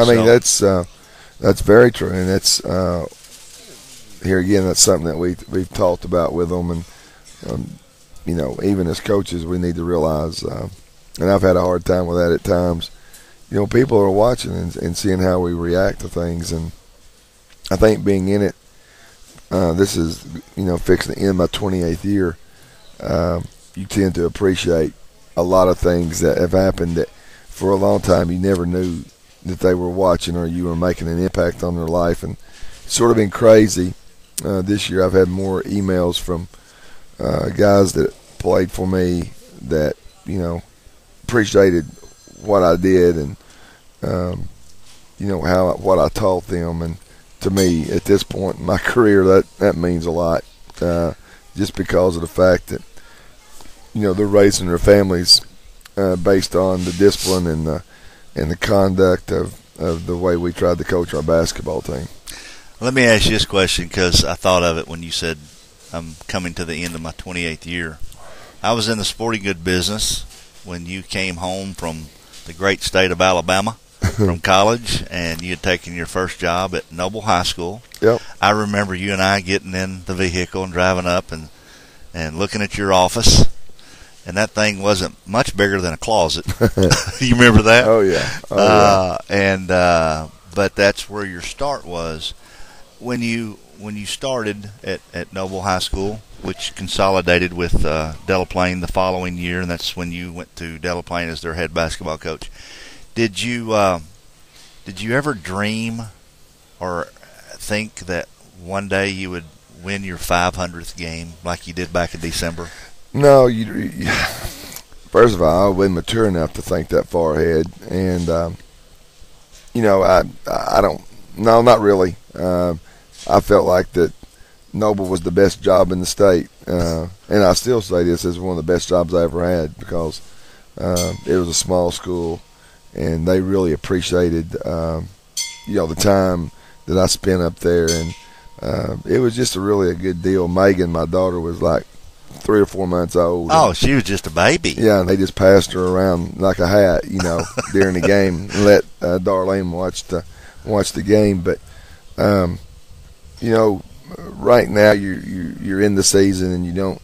that's very true. And that's, here again, that's something that we've talked about with them. And, even as coaches, we need to realize, and I've had a hard time with that at times, people are watching and seeing how we react to things. And I think being in it, this is, fixing to end my 28th year. You tend to appreciate a lot of things that have happened that for a long time you never knew that they were watching or you were making an impact on their life. And it's sort of been crazy. This year I've had more emails from guys that played for me that, appreciated what I did and, what I taught them. And to me, at this point in my career, that means a lot, just because of the fact that, they're raising their families based on the discipline and the conduct of the way we tried to coach our basketball team. Let me ask you this question, because I thought of it when you said I'm coming to the end of my 28th year. I was in the sporting good business when you came home from the great state of Alabama from college, and you had taken your first job at Noble High School. Yep. I remember you and I getting in the vehicle and driving up and looking at your office, and that thing wasn't much bigger than a closet. You remember that? Oh, yeah. But that's where your start was. When you started at Noble High School, which consolidated with Delaplane the following year, and that's when you went to Delaplane as their head basketball coach. Did you ever dream or think that one day you would win your 500th game like you did back in December? No. First of all, I wasn't mature enough to think that far ahead, and I don't. No, not really. I felt like that Noble was the best job in the state, and I still say this is one of the best jobs I ever had, because it was a small school, and they really appreciated the time that I spent up there, and it was just really a good deal. Megan, my daughter, was like 3 or 4 months old. Oh, she was just a baby. Yeah, and they just passed her around like a hat, during the game, and let Darlene watch the game. But right now you're in the season and you don't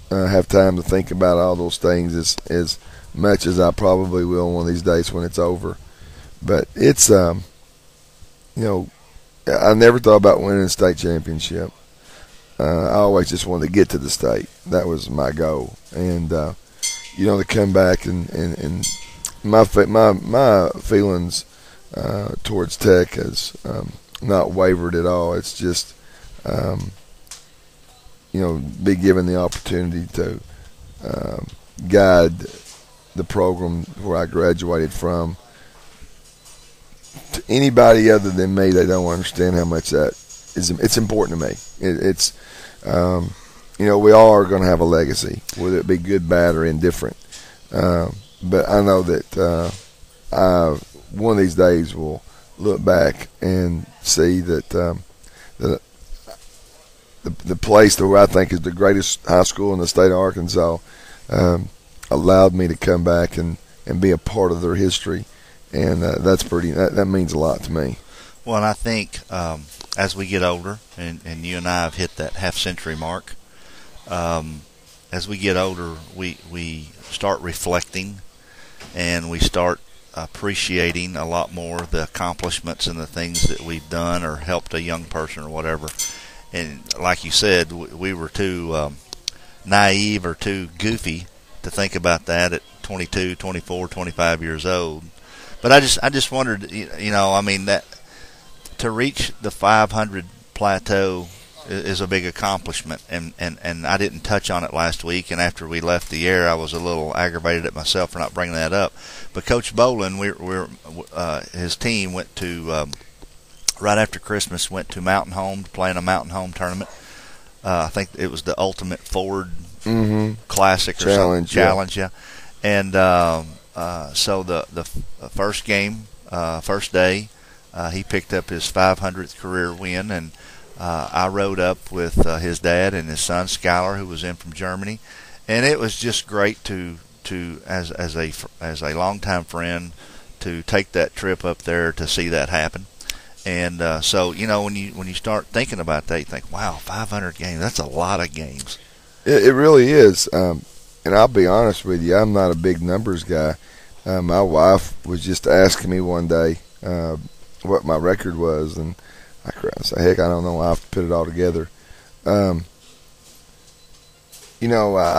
have time to think about all those things as much as I probably will one of these days when it's over. But it's I never thought about winning a state championship. I always just wanted to get to the state. That was my goal. And to come back and my feelings towards Tech has not wavered at all. It's just be given the opportunity to guide the program where I graduated from. To anybody other than me, they don't understand how much that is. It's important to me. It's we all are going to have a legacy, whether it be good, bad, or indifferent. But I know that I one of these days will look back and see that the place where I think is the greatest high school in the state of Arkansas allowed me to come back and be a part of their history, and that means a lot to me. Well, and I think as we get older, and you and I have hit that half-century mark, as we get older, we start reflecting, and we start appreciating a lot more the accomplishments and the things that we've done or helped a young person or whatever. And like you said, we were too naive or too goofy to think about that at 22, 24, 25 years old. But I just wondered, that to reach the 500 plateau is a big accomplishment, and I didn't touch on it last week, and after we left the air, I was a little aggravated at myself for not bringing that up. But Coach Bowlin, his team went to right after Christmas, went to Mountain Home to play in a Mountain Home tournament. I think it was the Ultimate Ford Classic or Challenge, yeah. And so the first game, first day, he picked up his 500th career win, and I rode up with his dad and his son Skylar, who was in from Germany, and it was just great to as a longtime friend to take that trip up there to see that happen. And so when you start thinking about that, you think, wow, 500 games, that's a lot of games. It really is. And I'll be honest with you, I'm not a big numbers guy. My wife was just asking me one day what my record was, and I said, heck, I don't know. I have to put it all together. I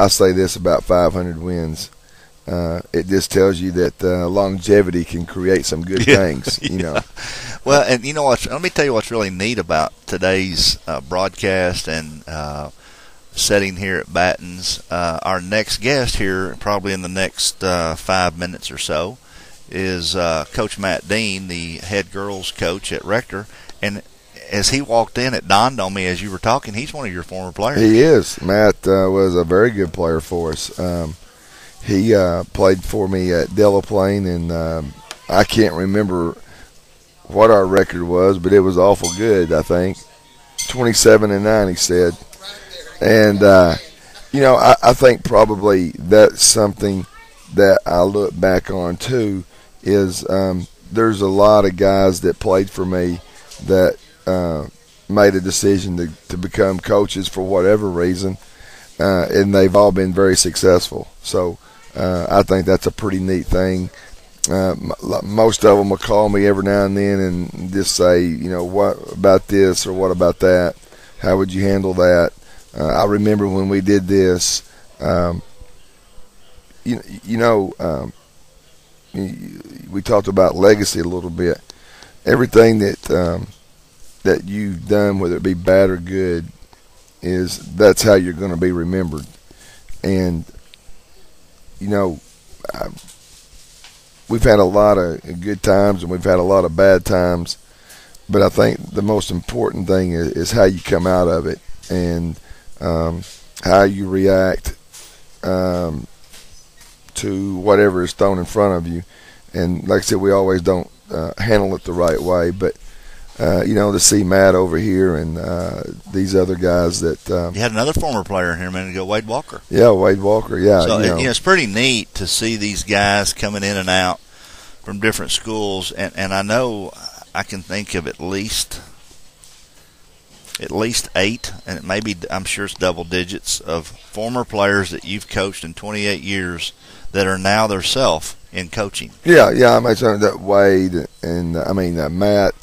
say this about 500 wins. It just tells you that longevity can create some good things, Yeah. Well, and let me tell you what's really neat about today's broadcast and setting here at Batten's. Our next guest here, probably in the next 5 minutes or so, is Coach Matt Dean, the head girls coach at Rector. And as he walked in, it dawned on me as you were talking, he's one of your former players. He is. Matt was a very good player for us. He played for me at Delaplane, and I can't remember what our record was, but it was awful good, I think. 27-9, he said. And, I think probably that's something that I look back on, too, is there's a lot of guys that played for me that made a decision to become coaches for whatever reason, and they've all been very successful. So I think that's a pretty neat thing. Most of them will call me every now and then and just say, what about this or what about that? How would you handle that? I remember when we did this, we talked about legacy a little bit. Everything that you've done, whether it be bad or good, that's how you're going to be remembered. And we've had a lot of good times and we've had a lot of bad times, but I think the most important thing is how you come out of it and how you react to whatever is thrown in front of you. And like I said, we always don't handle it the right way, but to see Matt over here and these other guys that you had another former player in here a minute ago, Wade Walker. Yeah, Wade Walker. Yeah, so it's pretty neat to see these guys coming in and out from different schools, and I know I can think of at least at least 8, and maybe I'm sure it's double digits, of former players that you've coached in 28 years that are now theirself in coaching. Yeah. I mentioned that Wade and Matt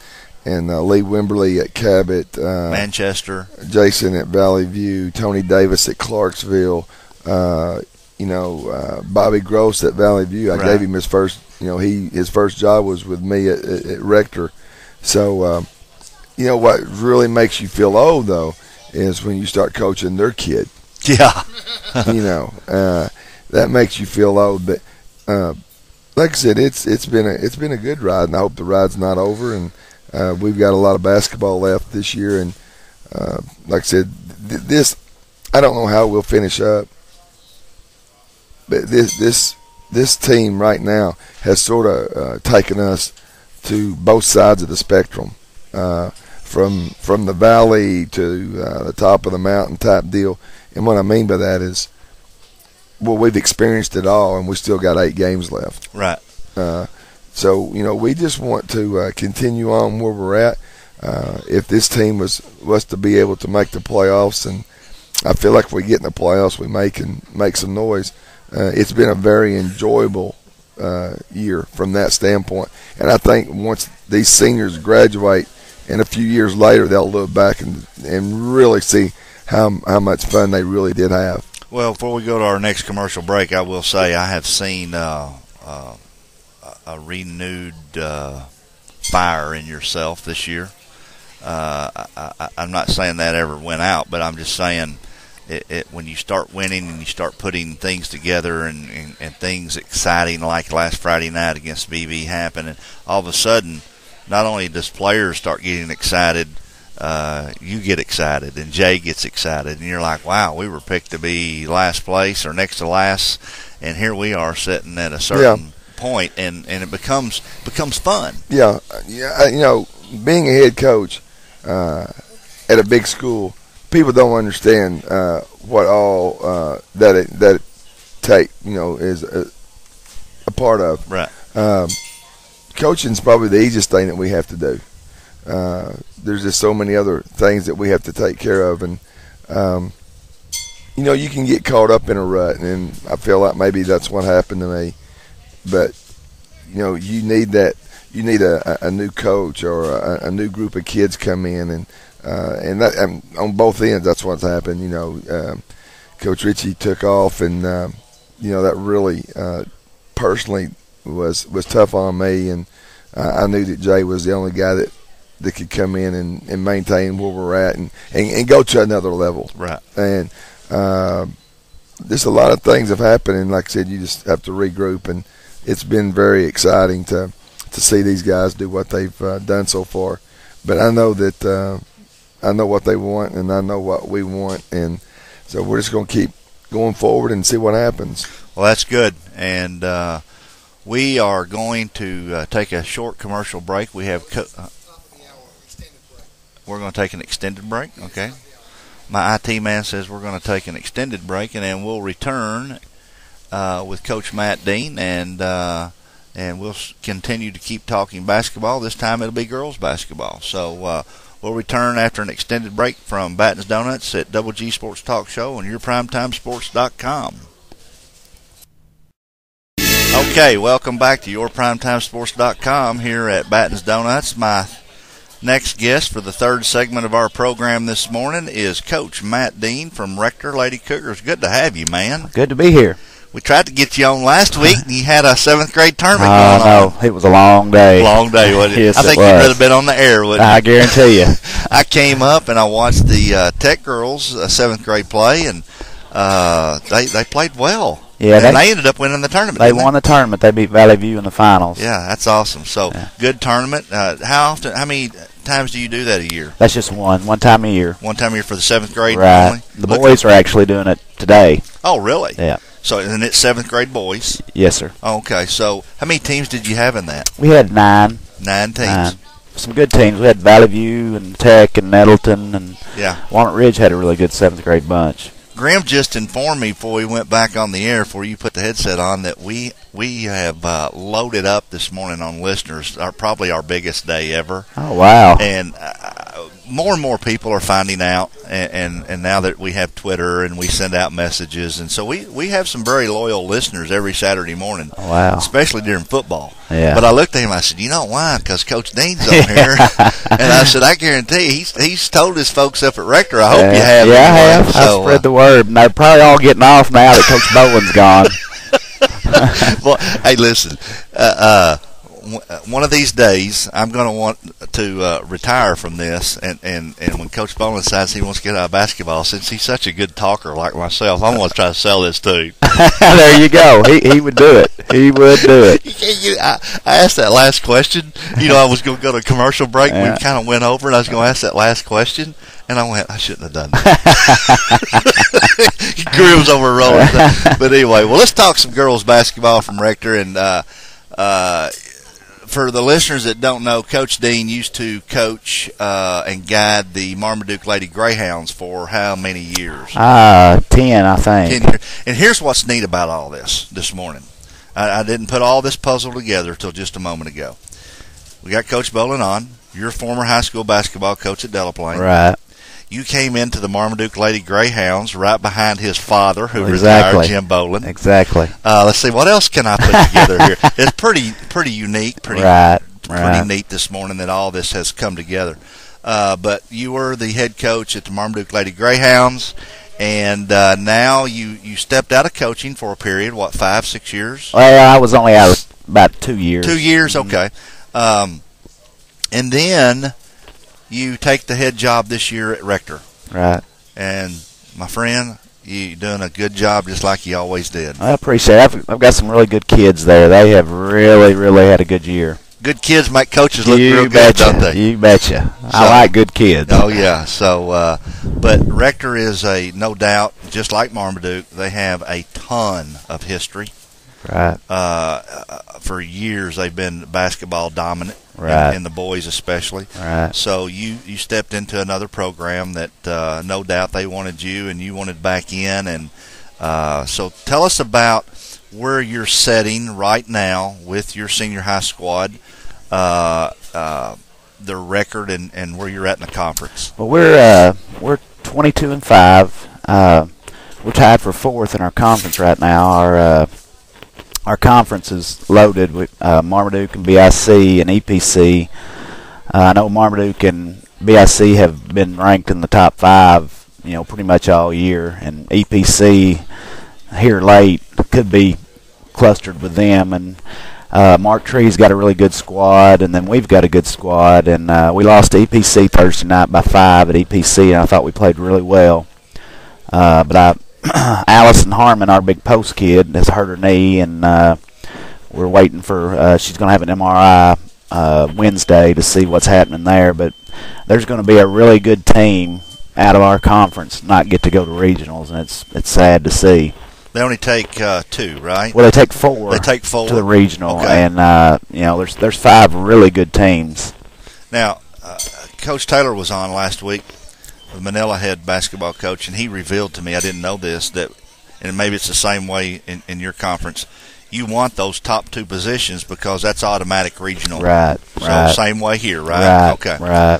and Lee Wimberly at Cabot, Manchester, Jason at Valley View, Tony Davis at Clarksville, Bobby Gross at Valley View. I gave him his first, his first job was with me at Rector. So, what really makes you feel old, though, is when you start coaching their kid. Yeah. That makes you feel old. But like I said, it's been a good ride, and I hope the ride's not over. And we've got a lot of basketball left this year, and like I said, this I don't know how we'll finish up, but this team right now has sort of taken us to both sides of the spectrum, from the valley to the top of the mountain type deal. And what I mean by that is, well, we've experienced it all, and we still got 8 games left. Right. So, we just want to continue on where we're at. If this team was to be able to make the playoffs, and I feel like if we get in the playoffs, we can make some noise. It's been a very enjoyable year from that standpoint. And I think once these seniors graduate, and a few years later, they'll look back and really see how much fun they really did have. Well, before we go to our next commercial break, I will say I have seen a renewed fire in yourself this year. I'm not saying that ever went out, but I'm just saying when you start winning and you start putting things together and things exciting like last Friday night against BB happen, and all of a sudden, not only does players start getting excited, you get excited, and Jay gets excited, and you're like, wow, we were picked to be last place or next to last, and here we are sitting at a certain point, and it becomes fun. Yeah, being a head coach at a big school, people don't understand what all that it take, is a part of. Right. Coaching's probably the easiest thing that we have to do. There's just so many other things that we have to take care of, and you can get caught up in a rut, and I feel like maybe that's what happened to me. But you need that. You need a new coach or a new group of kids come in, and that on both ends. That's what's happened. Coach Ritchie took off, and that really personally was tough on me, and I knew that Jay was the only guy that could come in and maintain where we're at and go to another level. Right. And there's a lot of things have happened, and like I said, you just have to regroup, and it's been very exciting to see these guys do what they've done so far. But I know that I know what they want, and I know what we want, and so we're just going to keep going forward and see what happens. Well, that's good, and we are going to take a short commercial break. We have we're going to take an extended break, okay? My IT man says we're going to take an extended break, and then we'll return with Coach Matt Dean, and we'll continue to keep talking basketball. This time it'll be girls basketball. So we'll return after an extended break from Batten's Donuts at Double G Sports Talk Show on YourPrimetimeSports.com. Okay, welcome back to YourPrimetimeSports.com here at Batten's Donuts. My next guest for the third segment of our program this morning is Coach Matt Dean from Rector Lady Cougars. Good to have you, man. Good to be here. We tried to get you on last week, and you had a 7th grade tournament going on. No, it was a long day. Long day, wasn't it? Yes, I think it was. you'd rather been on the air, wouldn't you? I guarantee you. I came up, and I watched the Tech girls 7th grade play, and they played well. Yeah, and they ended up winning the tournament. They won the tournament. They beat Valley View in the finals. Yeah, that's awesome. So, good tournament. How many times do you do that a year? That's just one time a year. One time a year for the 7th grade right. only? The boys are actually doing it today. Oh, really? Yeah. So, and it's 7th grade boys? Yes, sir. Okay, so how many teams did you have in that? We had 9. 9 teams. Some good teams. We had Valley View and Tech and Nettleton, and Walnut Ridge had a really good 7th grade bunch. Grim just informed me before we went back on the air, before you put the headset on, that we have loaded up this morning on listeners. Probably our biggest day ever. Oh, wow. And more and more people are finding out, and now that we have Twitter and we send out messages, and so we have some very loyal listeners every Saturday morning. Wow. Especially during football. Yeah. But I looked at him, I said, you know why? Because Coach Dean's on here. And I said, I guarantee he's told his folks up at Rector. I hope you have. Yeah, I have. So, I spread the word. And they're probably all getting off now that Coach Bowlin's gone. Well, hey, listen. One of these days, I'm going to want to retire from this, and when Coach Bowlin decides he wants to get out of basketball, since he's such a good talker like myself, I'm going to try to sell this to him. There you go. He would do it. He would do it. I asked that last question. I was going to go to a commercial break. Yeah. We kind of went over, and I was going to ask that last question, and I went, I shouldn't have done that. Grim's over rolling. But anyway, well, let's talk some girls basketball from Rector, and for the listeners that don't know, Coach Dean used to coach and guide the Marmaduke Lady Greyhounds for how many years? 10, I think. 10 years. And here's what's neat about all this morning. I didn't put all this puzzle together till just a moment ago. We got Coach Bowlin on. You're a former high school basketball coach at Delaplane. Right. You came into the Marmaduke Lady Greyhounds right behind his father, who retired, Jim Bowlin. Exactly. Let's see, what else can I put together here? It's pretty unique, pretty neat this morning that all this has come together. But you were the head coach at the Marmaduke Lady Greyhounds, and now you stepped out of coaching for a period, 5, 6 years? Well, I was only out about 2 years. 2 years, okay. And then you take the head job this year at Rector. Right. And, my friend, you're doing a good job just like you always did. I appreciate it. I've got some really good kids there. They have really, really had a good year. Good kids make coaches look real good, don't they? You betcha. I like good kids. Oh, yeah. So, but Rector is no doubt, just like Marmaduke, they have a ton of history. Right. For years, they've been basketball dominant. Right. And the boys especially. Right. So you stepped into another program that no doubt they wanted you and you wanted back in. And so tell us about where you're setting right now with your senior high squad, the record, and where you're at in the conference. Well, we're 22-5. We're tied for 4th in our conference right now. Our conference is loaded with Marmaduke and BIC and EPC. I know Marmaduke and BIC have been ranked in the top 5, pretty much all year. And EPC here late could be clustered with them. And Mark Tree's got a really good squad, and then we've got a good squad. And we lost to EPC Thursday night by 5 at EPC, and I thought we played really well. But Allison Harmon, our big post kid, has hurt her knee, and we're waiting for she's going to have an MRI Wednesday to see what's happening there. But there's going to be a really good team out of our conference not get to go to regionals, and it's sad to see. They only take 2, right? Well, they take 4. They take 4 to the regional, okay. And there's 5 really good teams. Now, Coach Taylor was on last week, the Manila head basketball coach, and he revealed to me, I didn't know this, that, and maybe it's the same way in your conference, you want those top 2 positions because that's automatic regional. Right. So same way here, right? Okay. Right.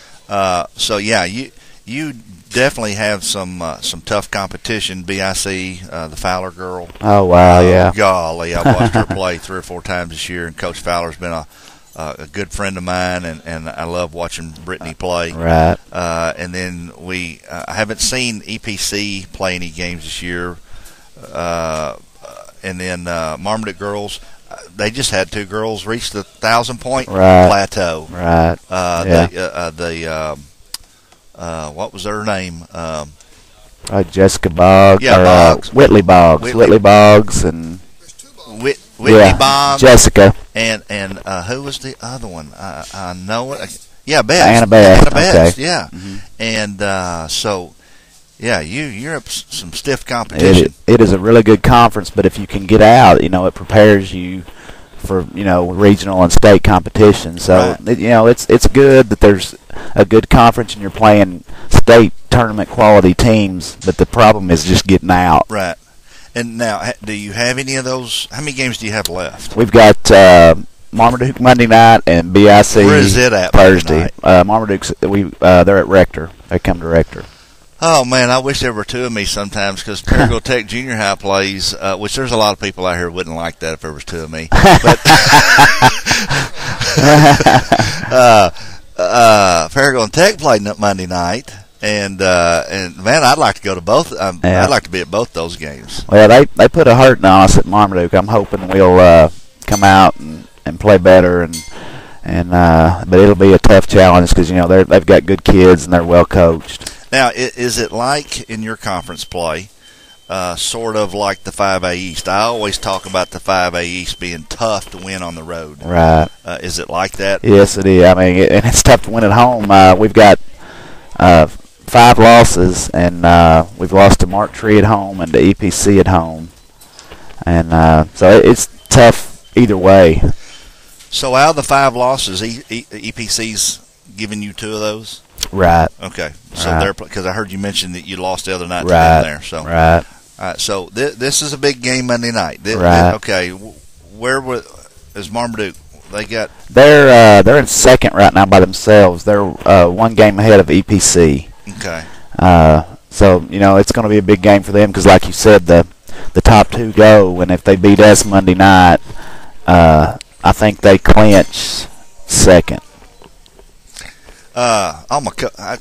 So yeah, you definitely have some tough competition. BIC, the Fowler girl. Oh wow, yeah. Golly, I watched her play 3 or 4 times this year, and Coach Fowler's been a a good friend of mine, and I love watching Brittany play. Right. And then I haven't seen EPC play any games this year. And then Marmaduke girls, they just had 2 girls reach the 1,000-point plateau. Right. What was her name? Jessica Boggs. Yeah, Boggs. Whitley Boggs. Whitley Boggs and Whitney Boggs. Jessica. And who was the other one? I know it. Yeah, Best. Anna Best. Best. Okay. Yeah. Mm-hmm. And so, yeah, you're up some stiff competition. It is a really good conference, but if you can get out, it prepares you for regional and state competition. So it's good that there's a good conference and you're playing state tournament quality teams, but the problem is just getting out. Right. And now, do you have any of those? How many games do you have left? We've got Marmaduke Monday night and BIC Where is it at Thursday. Monday Marmaduke's they're at Rector. They come to Rector. Oh, man, I wish there were two of me sometimes because Paragould Tech Junior High plays, which there's a lot of people out here who wouldn't like that if there was two of me. But Paragould Tech played Monday night, and man, I'd like to go to both. I'd like to be at both those games. Well, they put a hurting on us at Marmaduke. I'm hoping we'll come out and play better, but it'll be a tough challenge because they've got good kids and they're well coached. Now, is it like in your conference play, sort of like the 5A East? I always talk about the 5A East being tough to win on the road. Right. Is it like that? Yes, it is. I mean, and it's tough to win at home. We've got 5 losses, and we've lost to Mark Tree at home and to EPC at home. And so it's tough either way. So out of the 5 losses, EPC's giving you 2 of those? Right. Okay. So right. Because I heard you mention that you lost the other night right. to them there. So right. All right. So this is a big game Monday night. Right. Okay. Where is Marmaduke? They're in second right now by themselves. They're 1 game ahead of EPC. Okay. So it's going to be a big game for them because, like you said, the top 2 go, and if they beat us Monday night, I think they clinch second.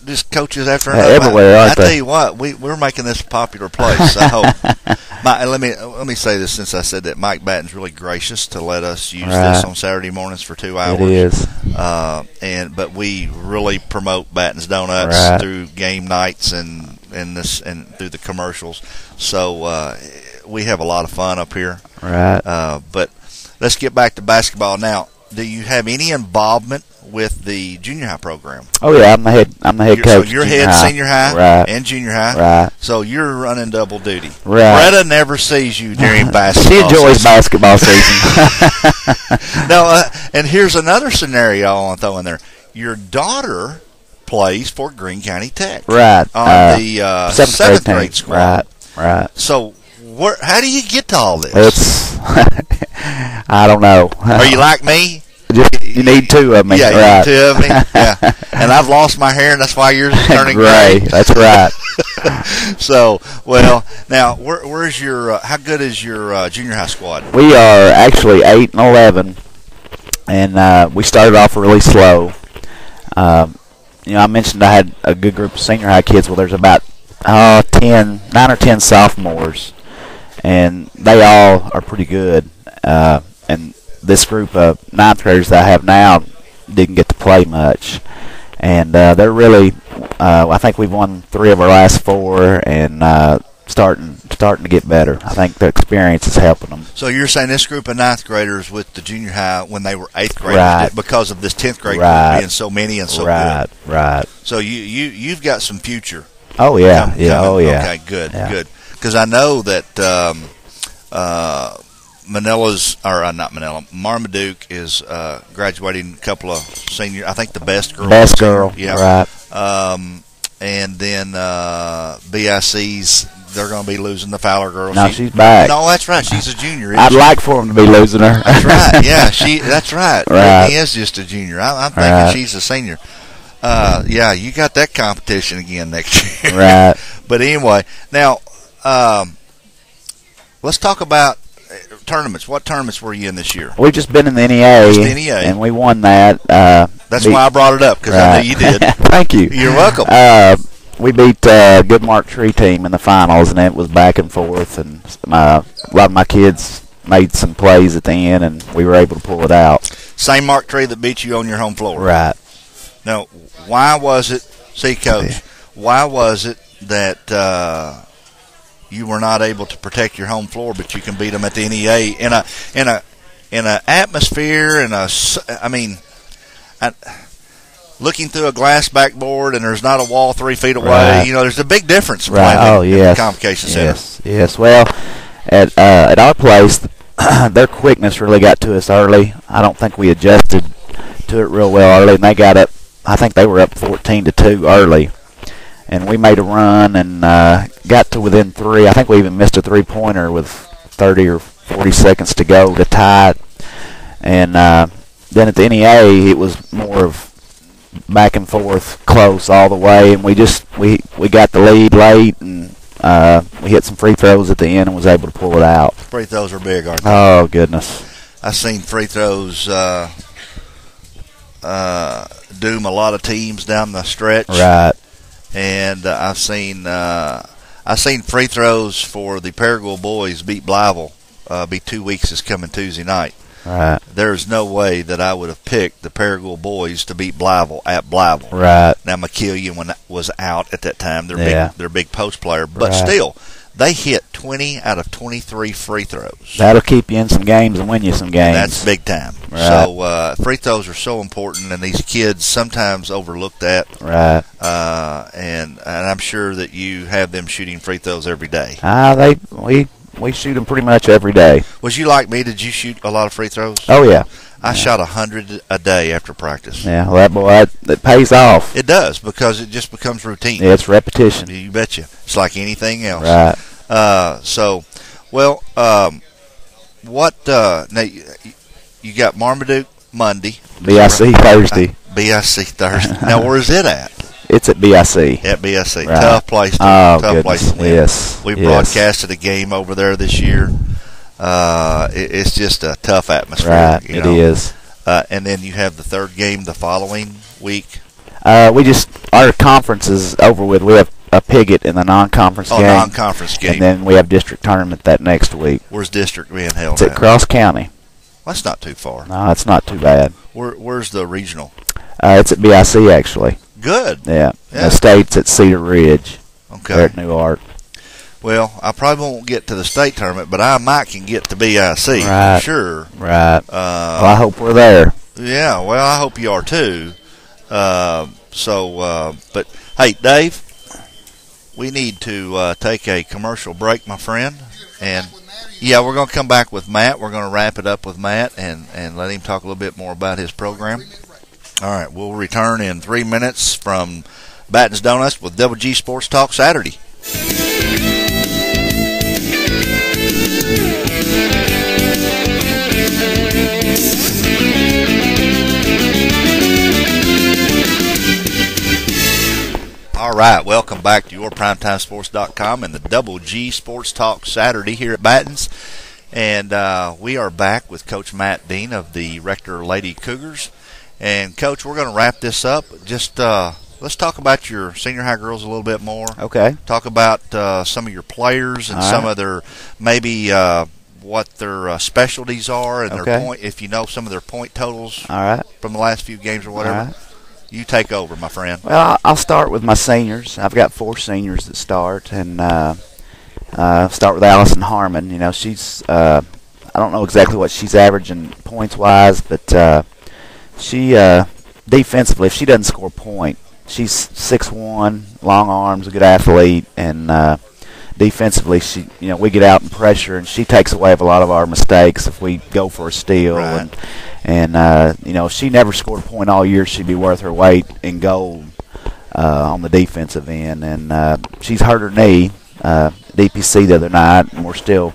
Just coaches after another. Everywhere, aren't they? I tell you what, we're making this a popular place. I hope. Let me say this since I said that Mike Batten's really gracious to let us use this on Saturday mornings for 2 hours. It is. But we really promote Batten's Donuts through game nights and through the commercials. So we have a lot of fun up here. Right. But let's get back to basketball now. Do you have any involvement with the junior high program? Oh yeah, I'm the head coach. So you're head senior high and junior high. Right. So you're running double duty. Right. Greta never sees you during basketball. She enjoys basketball season. No, and here's another scenario I want to throw in there. Your daughter plays for Greene County Tech. Right. On the 7th grade squad. Right. So how do you get to all this? It's I don't know. Are you like me? You need 2 of me. Yeah, right. you need 2 of me. Yeah, and I've lost my hair, and that's why yours is turning gray. That's right. So, well, now where's your? How good is your junior high squad? We are actually 8-11, and we started off really slow. I mentioned I had a good group of senior high kids. Well, there's about 9 or 10 sophomores, and they all are pretty good. And this group of 9th graders that I have now didn't get to play much, and they're really. I think we've won 3 of our last 4, and starting to get better. I think the experience is helping them. So you're saying this group of 9th graders with the junior high when they were 8th graders because of this 10th grade group being so many and so good. Right. So you've got some future. Oh yeah, coming. Oh yeah. Okay, good. Because I know that Marmaduke is graduating a couple of senior. I think the best girl. Yeah. Right. And then BIC's. They're going to be losing the Fowler girl. No, she's back. No, that's right. She's a junior. I'd like for them to be losing her. That's right. Yeah, that's right. Right. She is just a junior. I'm thinking she's a senior. Yeah, you got that competition again next year. Right. But anyway, now let's talk about tournaments. What tournaments were you in this year? We've just been in the NEA, and we won that. That's why I brought it up, because I knew you did. Thank you. You're welcome. We beat a good Mark Tree team in the finals, and it was back and forth, and a lot of my kids made some plays at the end, and we were able to pull it out. Same Mark Tree that beat you on your home floor. Right. Now, why was it, Coach, why was it that you were not able to protect your home floor, but you can beat them at the NEA in a atmosphere, looking through a glass backboard and there's not a wall 3 feet away. Right. There's a big difference in right. playing in the Convocation Center. Yes. Well, at our place, their quickness really got to us early. I don't think we adjusted to it real well early, and they got up. I think they were up 14-2 early, and we made a run and got to within 3. I think we even missed a 3-pointer with 30 or 40 seconds to go to tie it. And then at the NEA, it was more of back and forth, close all the way, and we got the lead late, and we hit some free throws at the end and was able to pull it out. Free throws are big, aren't they? Oh, goodness. I've seen free throws doom a lot of teams down the stretch. Right. And I've seen free throws for the Paragould boys beat Blyville. Be 2 weeks is coming Tuesday night. Right. There's no way that I would have picked the Paragould boys to beat Blyville at Blyville. Right. Now McKillian was out at that time. They're a big post player, but Right. still, they hit 20 out of 23 free throws. That'll keep you in some games and win you some games. That's big time. Right. So free throws are so important, and these kids sometimes overlook that. Right. And I'm sure that you have them shooting free throws every day. We shoot them pretty much every day. Was you like me? Did you shoot a lot of free throws? Oh, yeah. I shot 100 a day after practice. Yeah, well, that boy, that pays off. It does, because it just becomes routine. Yeah, it's repetition. You betcha. It's like anything else. Right. Now you got Marmaduke Monday. BIC Thursday. BIC Thursday. Now, where is it at? It's at BIC. At BIC. Right. Tough place to goodness. place to live. Yes. We yes. broadcasted a game over there this year. It's just a tough atmosphere. Right, you it know. is. And then you have the third game the following week. Our conference is over with. We have a Piggott in the non-conference game. Non-conference game. And then we have district tournament that next week. Where's district being held It's at Cross County. That's not too far. No, it's not too bad. Where's the regional? It's at BIC, actually. Good. Yeah. Yeah. The state's at Cedar Ridge. Okay. There at Newark. Well, I probably won't get to the state tournament, but I might can get to BIC. Right. Sure. Right. Well, I hope we're there. Yeah, well, I hope you are too. But hey, Dave, we need to take a commercial break, my friend. And yeah, we're going to come back with Matt. We're going to wrap it up with Matt and let him talk a little bit more about his program. All right, we'll return in 3 minutes from Batten's Donuts with Double G Sports Talk Saturday. All right, welcome back to your PrimetimeSports.com and the Double G Sports Talk Saturday here at Batten's. And we are back with Coach Matt Dean of the Rector Lady Cougars. And, Coach, we're going to wrap this up. Just let's talk about your senior high girls a little bit more. Okay. Talk about some of your players and some of their maybe what their specialties are and their point. If you know some of their point totals from the last few games or whatever. All right. You take over, my friend. Well, I'll start with my seniors. I've got 4 seniors that start, and start with Allison Harmon. You know, she's I don't know exactly what she's averaging points-wise, but she defensively, if she doesn't score a point, she's 6'1", long arms, a good athlete, and defensively, we get out and pressure, and she takes away a lot of our mistakes if we go for a steal. Right. And if she never scored a point all year, she'd be worth her weight in gold on the defensive end. And she's hurt her knee at DPC the other night, and we're still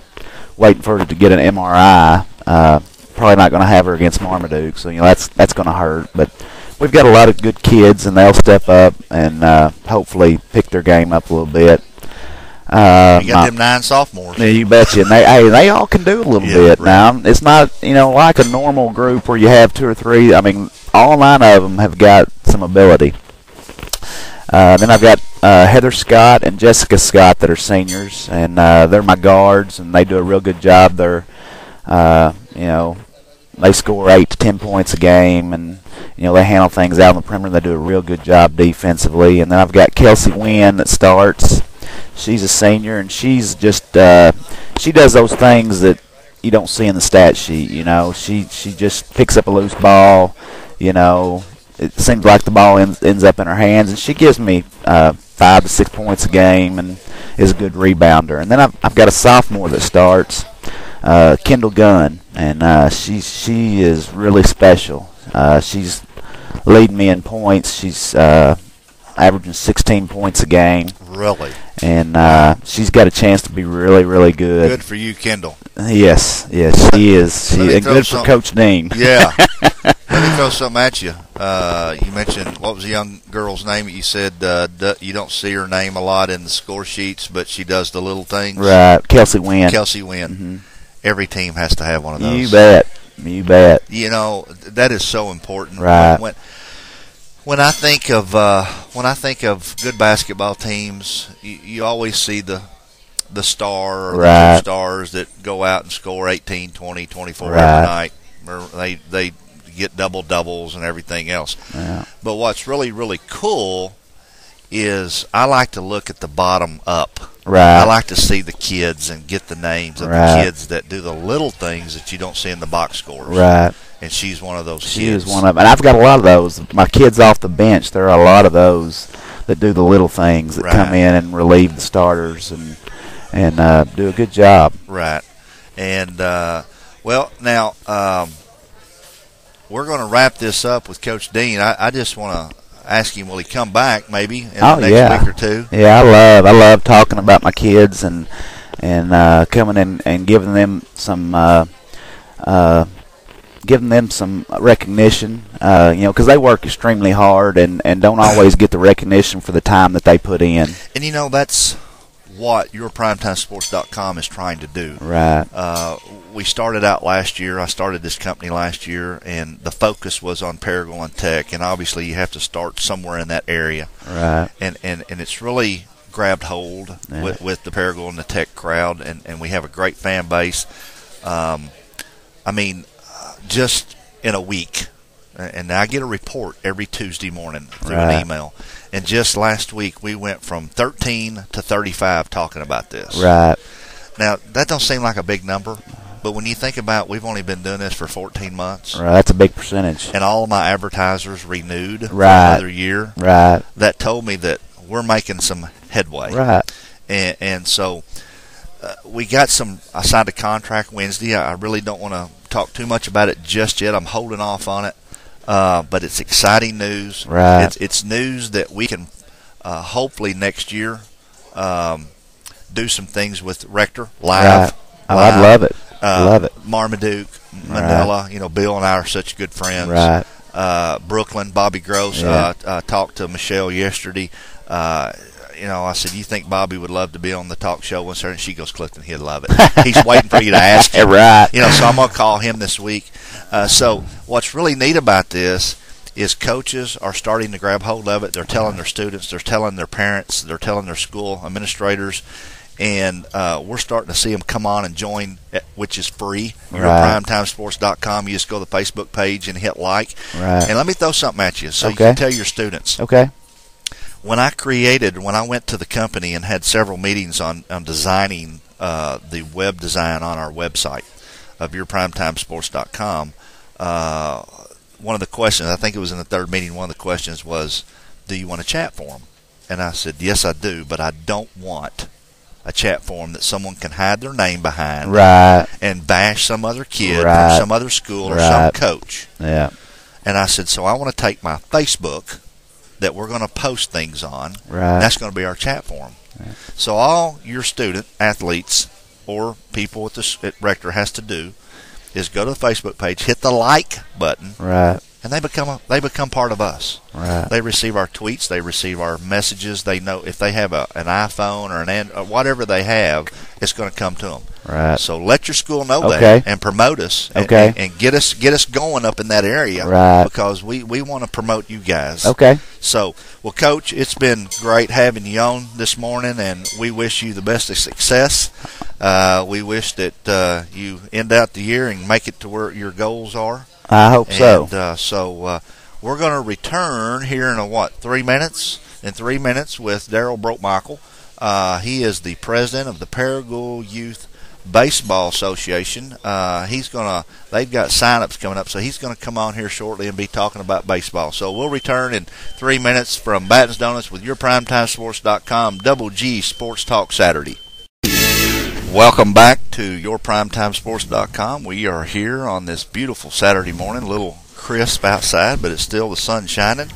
waiting for her to get an MRI. Probably not going to have her against Marmaduke, so that's going to hurt. But we've got a lot of good kids, and they'll step up and hopefully pick their game up a little bit. You got them 9 sophomores. Yeah, you betcha. And they all can do a little bit right. now. It's not like a normal group where you have 2 or 3. I mean, all 9 of them have got some ability. Then I've got Heather Scott and Jessica Scott that are seniors, and they're my guards, and they do a real good job. They're they score 8 to 10 points a game, and they handle things out on the perimeter. They do a real good job defensively. And then I've got Kelsey Wynn that starts. She's a senior, and she's just she does those things that you don't see in the stat sheet. She just picks up a loose ball. It seems like the ball ends up in her hands, and she gives me 5 to 6 points a game and is a good rebounder. And then I've got a sophomore that starts, Kendall Gunn, and she is really special. She's leading me in points. She's averaging 16 points a game. Really? And she's got a chance to be really, really good. Good for you, Kendall. Yes, she is. And good for Coach Dean. Yeah. Let me throw something at you. You mentioned, what was the young girl's name? You said you don't see her name a lot in the score sheets, but she does the little things. Right, Kelsey Wynn. Kelsey Wynn. Mm-hmm. Every team has to have one of those. You bet. You know, that is so important. Right. When I think of good basketball teams, you always see the star or the two stars that go out and score 18, 20, 24 every night. Or they get double-doubles and everything else. Yeah. But what's really, really cool is I like to look at the bottom up. Right. I like to see the kids and get the names of the kids that do the little things that you don't see in the box scores. Right. And she's one of those kids. She is one of them. And I've got a lot of those. My kids off the bench, there are a lot of those that do the little things that come in and relieve the starters and do a good job. Right. And, well, now we're going to wrap this up with Coach Dean. I just want to ask him, will he come back maybe in the next week or two? Yeah, I love talking about my kids and coming in and giving them some recognition, because they work extremely hard and don't always get the recognition for the time that they put in. And that's what yourprimetimesports.com is trying to do. Right. We started out last year. I started this company last year, and the focus was on Paragould and Tech. And obviously, you have to start somewhere in that area. Right. And it's really grabbed hold with the Paragould and the Tech crowd, and we have a great fan base. Just in a week. And I get a report every Tuesday morning through an email. And just last week, we went from 13 to 35 talking about this. Right. Now, that don't seem like a big number, but when you think about we've only been doing this for 14 months. Right, that's a big percentage. And all of my advertisers renewed for another year. Right. That told me that we're making some headway. Right. And so we got I signed a contract Wednesday. I really don't want to talk too much about it just yet. I'm holding off on it. But it's exciting news. Right. It's news that we can hopefully next year do some things with Rector live. Right. Oh, I'd love it. Love it. Marmaduke, Manila. Bill and I are such good friends. Right. Brooklyn, Bobby Gross. Talked to Michelle yesterday. I said, you think Bobby would love to be on the talk show once her? And she goes, Clifton, he'd love it. He's waiting for you to ask him. Right. So I'm going to call him this week. So what's really neat about this is coaches are starting to grab hold of it. They're telling their students, they're telling their parents, they're telling their school administrators, and we're starting to see them come on and join, which is free. YourPrimetimesports.com. You just go to the Facebook page and hit like. Right. And let me throw something at you so you can tell your students. Okay. When I went to the company and had several meetings on designing the web design on our website of yourprimetimesports.com, one of the questions, I think it was in the third meeting, one of the questions was, do you want a chat forum? And I said, yes, I do, but I don't want a chat forum that someone can hide their name behind and bash some other kid from some other school or some coach. Yeah. And I said, so I want to take my Facebook that we're going to post things on. Right. That's going to be our chat forum. Right. So all your student athletes or people at Rector has to do is go to the Facebook page, hit the like button, and they become part of us. Right. They receive our tweets, they receive our messages. They know if they have an iPhone or whatever they have, it's going to come to them. Right. So let your school know that and promote us and get us going up in that area because we want to promote you guys. Okay. So, well, Coach, it's been great having you on this morning, and we wish you the best of success. We wish that you end out the year and make it to where your goals are. I hope so. And so we're going to return here in 3 minutes? In 3 minutes with Darryl Brotemarkle. He is the president of the Paragould Youth Baseball Association. They've got sign-ups coming up, so he's going to come on here shortly and be talking about baseball. So we'll return in 3 minutes from Batten's Donuts with yourprimetimesports.com, Double G Sports Talk Saturday. Welcome back to yourprimetimesports.com. We are here on this beautiful Saturday morning, a little crisp outside, but it's still the sun shining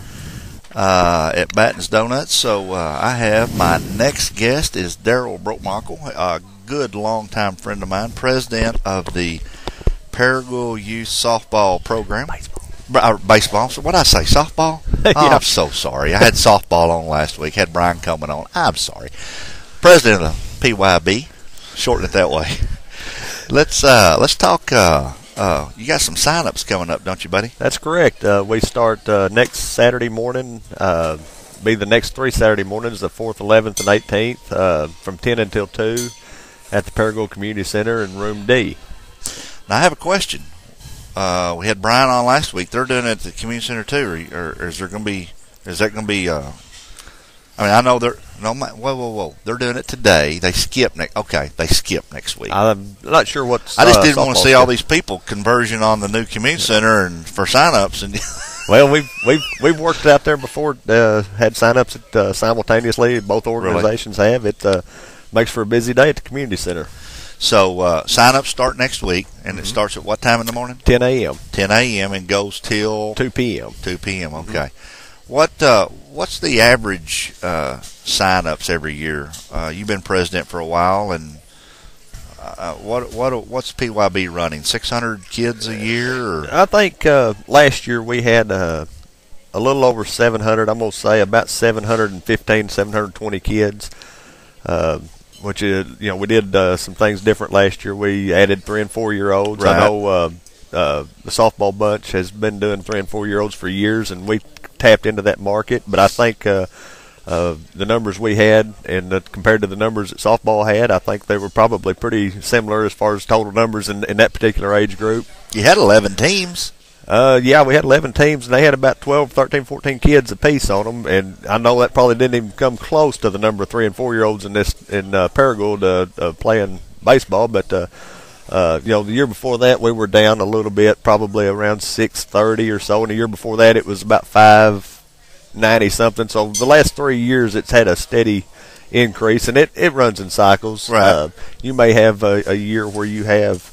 at Batten's Donuts. So I have my next guest is Darryl Brotemarkle, a good longtime friend of mine, president of the Paragould Youth Softball Program. Baseball. So what did I say? Softball? Oh, I'm so sorry. I had softball on last week. Had Brian coming on. I'm sorry. President of the PYB. Shorten it that way. Let's talk. You got some sign-ups coming up, don't you, buddy? That's correct. We start next Saturday morning. Be the next 3 Saturday mornings, the 4th, 11th, and 18th, from 10 until 2 at the Paragould Community Center in Room D. Now I have a question. We had Brian on last week. They're doing it at the community center too, or is there going to be? Is that going to be? I mean, I know they're whoa. They're doing it today. They skip next. Okay, they skip next week. I'm not sure what. I just didn't want to see all these people conversion on the new community center and for sign-ups and. Well, we've worked out there before. Had sign-ups simultaneously. Both organizations have. It makes for a busy day at the community center. So sign-ups start next week, and it starts at what time in the morning? 10 a.m. 10 a.m. and goes till 2 p.m. 2 p.m. Okay. What's the average sign-ups every year? You've been president for a while, and what's PYB running? 600 kids a year? Or? I think last year we had a little over 700. I'm going to say about 715, 720 kids. Which is, we did some things different last year. We added 3 and 4 year olds. Right. I know the softball bunch has been doing 3 and 4 year olds for years, and we tapped into that market. But I think the numbers we had, and compared to the numbers that softball had, I think they were probably pretty similar as far as total numbers in that particular age group. You had 11 teams. Yeah, we had 11 teams, and they had about 12, 13, 14 kids apiece on them. And I know that probably didn't even come close to the number of 3 and 4 year olds in Paragould playing baseball. But the year before that, we were down a little bit, probably around 630 or so. And the year before that, it was about 590 something. So the last 3 years, it's had a steady increase, and it runs in cycles. Right. You may have a year where you have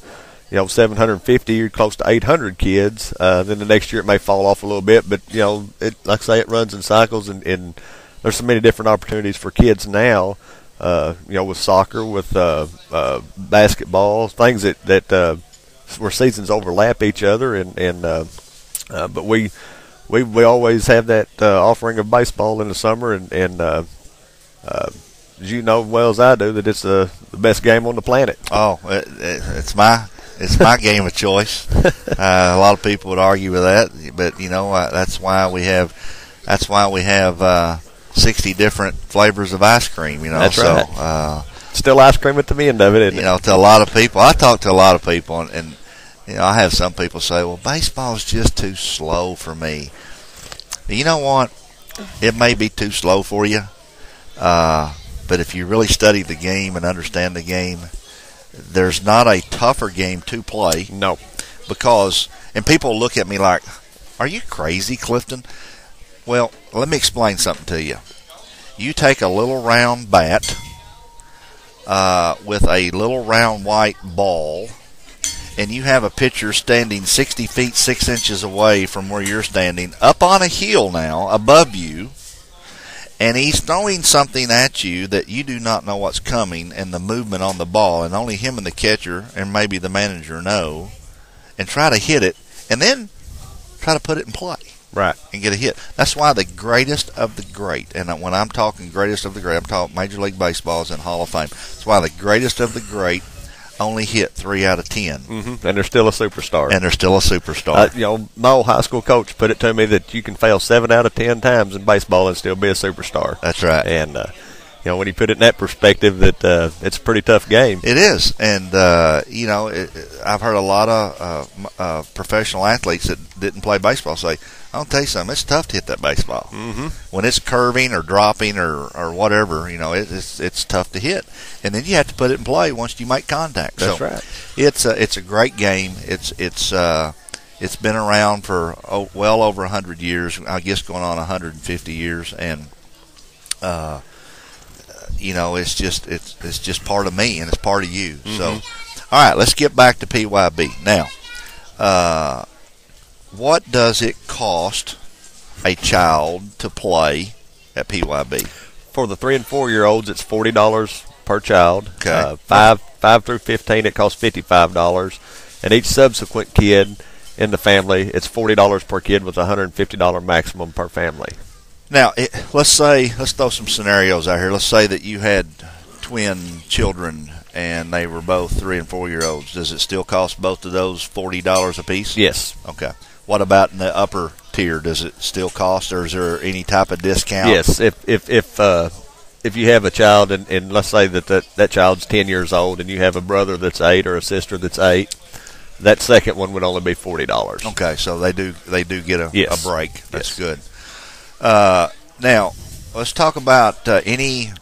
750 or close to 800 kids. Then the next year it may fall off a little bit, but like I say, it runs in cycles, and there's so many different opportunities for kids now. With soccer, with basketball, things that where seasons overlap each other, but we always have that offering of baseball in the summer, and as you know well as I do, that it's the best game on the planet. Oh, it's my game of choice. A lot of people would argue with that, but that's why we have 60 different flavors of ice cream. That's so, right. Still ice cream at the end of it, isn't it? To a lot of people, I talk to a lot of people, and I have some people say, "Well, baseball's just too slow for me." You know what? It may be too slow for you, but if you really study the game and understand the game, there's not a tougher game to play. No. And people look at me like, are you crazy, Clifton? Well, let me explain something to you. You take a little round bat with a little round white ball, and you have a pitcher standing 60 feet 6 inches away from where you're standing, up on a hill now, above you, and he's throwing something at you that you do not know what's coming and the movement on the ball, and only him and the catcher and maybe the manager know, and try to hit it, and then try to put it in play. Right. And get a hit. That's why the greatest of the great, and when I'm talking greatest of the great, I'm talking Major League Baseball is in Hall of Fame. That's why the greatest of the great only hit 3 out of 10. Mm-hmm. And they're still a superstar. My old high school coach put it to me that you can fail 7 out of 10 times in baseball and still be a superstar. That's right. And when you put it in that perspective, that it's a pretty tough game. It is, and I've heard a lot of professional athletes that didn't play baseball say, "I'll tell you something. It's tough to hit that baseball. Mm-hmm. When it's curving or dropping or whatever, it's tough to hit, and then you have to put it in play once you make contact." That's so right. It's a great game. It's been around for well over 100 years. I guess going on 150 years, and it's just part of me and it's part of you. Mm-hmm. So, all right, let's get back to PYB now. What does it cost a child to play at PYB? For the 3 and 4 year olds, it's $40 per child. Okay. 5 through 15, it costs $55, and each subsequent kid in the family, it's $40 per kid with a $150 maximum per family. Now, let's throw some scenarios out here. Let's say that you had twin children and they were both 3 and 4 year olds. Does it still cost both of those $40 a piece? Yes. Okay. What about in the upper tier? Does it still cost, or is there any type of discount? Yes. If you have a child and let's say that child's 10 years old and you have a brother that's 8 or a sister that's 8, that second one would only be $40. Okay, so they do get a break. That's good. Now, let's talk about any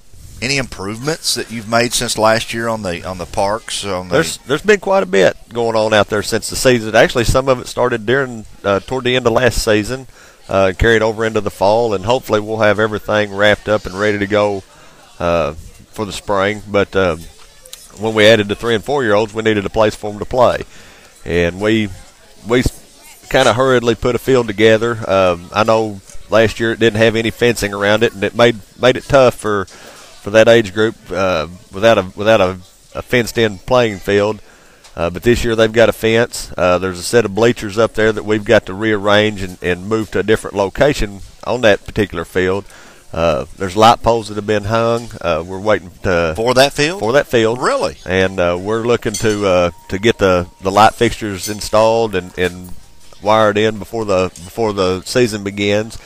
improvements that you've made since last year on the parks. There's been quite a bit going on out there since the season. Actually, some of it started toward the end of last season, carried over into the fall, and hopefully we'll have everything wrapped up and ready to go for the spring. But when we added the 3 and 4 year olds, we needed a place for them to play, and we kind of hurriedly put a field together. I know last year it didn't have any fencing around it, and it made it tough for that age group without a fenced-in playing field. But this year they've got a fence. There's a set of bleachers up there that we've got to rearrange and move to a different location on that particular field. There's light poles that have been hung. We're waiting for that field. For that field, really, and we're looking to get the light fixtures installed and wired in before the season begins.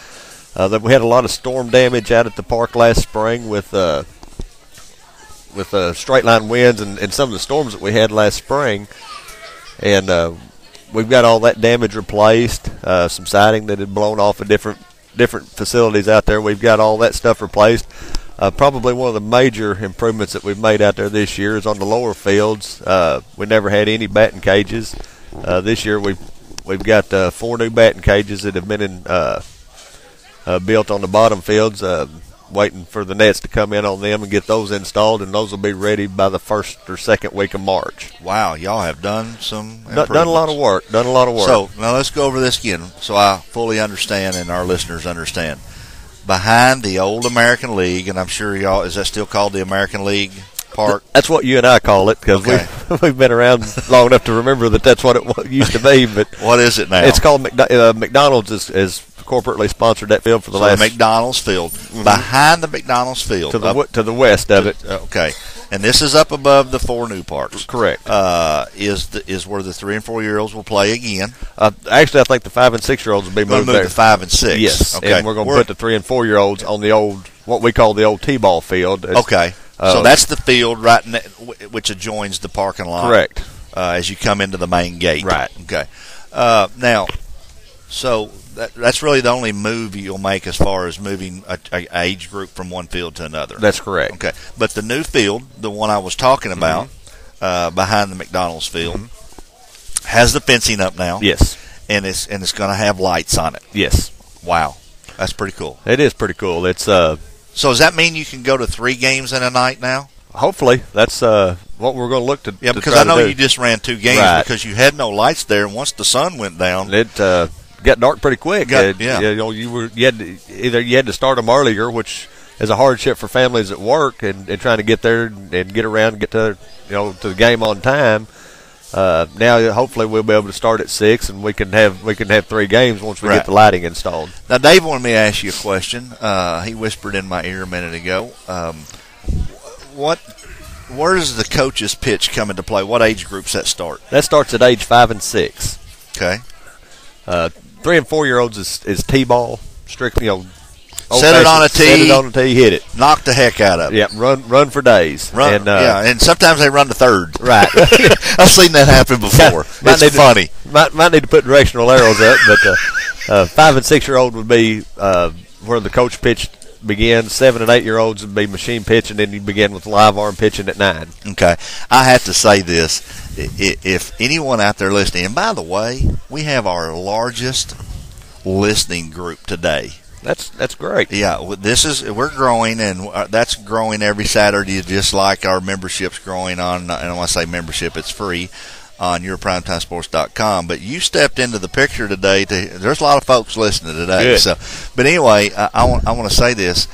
We had a lot of storm damage out at the park last spring with straight line winds and some of the storms that we had last spring, and we've got all that damage replaced. Some siding that had blown off of different facilities out there, we've got all that stuff replaced. Probably one of the major improvements that we've made out there this year is on the lower fields. We never had any batting cages. This year we've got 4 new batting cages that have been built on the bottom fields, waiting for the nets to come in on them and get those installed, and those will be ready by the first or second week of March. Wow, y'all have done some done a lot of work. So now let's go over this again so I fully understand and our listeners understand. Behind the old American League, and I'm sure y'all, is that still called the American League Park? That's what you and I call it, because we've been around long enough to remember that's what it used to be. But what is it now? It's called McDonald's is corporately sponsored that field for the last. McDonald's field, behind the McDonald's field, to the west of it. Okay, and this is up above the 4 new parks. Correct. Is where the 3 and 4 year olds will play again. Actually, I think the 5 and 6 year olds will be moved there. To 5 and 6. Yes. Okay. And we're going to put the 3 and 4 year olds on the old, what we call the old T-ball field. Okay. So that's the field which adjoins the parking lot. Correct. As you come into the main gate. Right. Okay. Now, so that's really the only move you'll make as far as moving a age group from one field to another. That's correct. Okay. But the new field, the one I was talking about, behind the McDonald's field, has the fencing up now. Yes. And it's going to have lights on it. Yes. Wow. That's pretty cool. It is pretty cool. It's So does that mean you can go to 3 games in a night now? Hopefully. That's what we're going to look to. Yeah, because I know you just ran 2 games because you had no lights there, and once the sun went down, it got dark pretty quick. You had to start them earlier, which is a hardship for families at work and trying to get there and get around and get to the game on time. Now hopefully we'll be able to start at 6 and we can have 3 games once we get the lighting installed. Now Dave wanted me to ask you a question. He whispered in my ear a minute ago. Where does the coach's pitch come into play? What age groups that start? That starts at age 5 and 6. Okay. 3 and 4 year olds is T-ball, strictly set it on a tee. Set it on a tee, hit it. Knock the heck out of it. Yeah, run for days. And sometimes they run to third. Right. I've seen that happen before. It's funny. Might need to put directional arrows up, but 5 and 6 year old would be where the coach pitch begins. 7 and 8 year olds would be machine pitching, and you begin with live arm pitching at 9. Okay. I have to say this. If anyone out there listening, and by the way, we have our largest listening group today. That's great. Yeah, we're growing, and that's growing every Saturday, just like our membership's growing on. And when I say membership, it's free on yourprimetimesports.com. But you stepped into the picture today. There's a lot of folks listening today. Good. So, but anyway, I want to say this.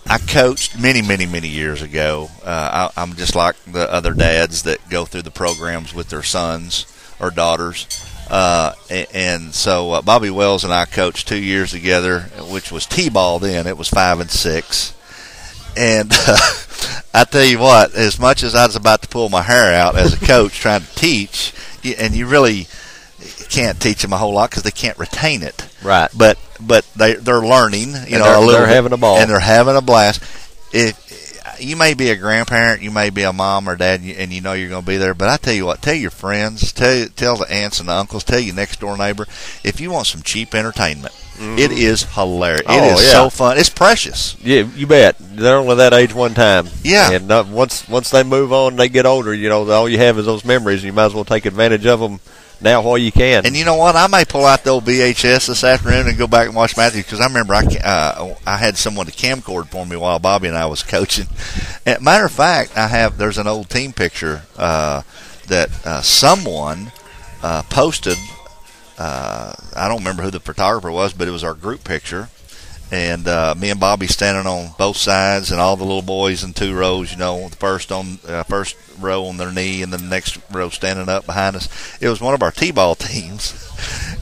I coached many years ago. I'm just like the other dads that go through the programs with their sons or daughters. And so Bobby Wells and I coached 2 years together, which was T-ball then. It was 5 and 6. And I tell you what, as much as I was about to pull my hair out as a coach trying to teach, and you really can't teach them a whole lot because they can't retain it. Right. But they're learning, you know, they're, a little they're bit, having a ball. and they're having a blast. If you may be a grandparent, you may be a mom or dad, and you know you're going to be there. But I tell you what, tell your friends, tell the aunts and the uncles, tell your next door neighbor, if you want some cheap entertainment, it is hilarious. It is so fun. It's precious. Yeah, you bet. They're only that age one time. Yeah. And once they move on, they get older. You know, all you have is those memories, and you might as well take advantage of them now while you can. And you know what? I may pull out the old VHS this afternoon and go back and watch Matthew, because I remember I had someone to camcord for me while Bobby and I was coaching. And matter of fact, there's an old team picture that someone posted. I don't remember who the photographer was, but it was our group picture. And me and Bobby standing on both sides, and all the little boys in 2 rows, you know, the first row on their knee, and the next row standing up behind us. It was one of our T-ball teams,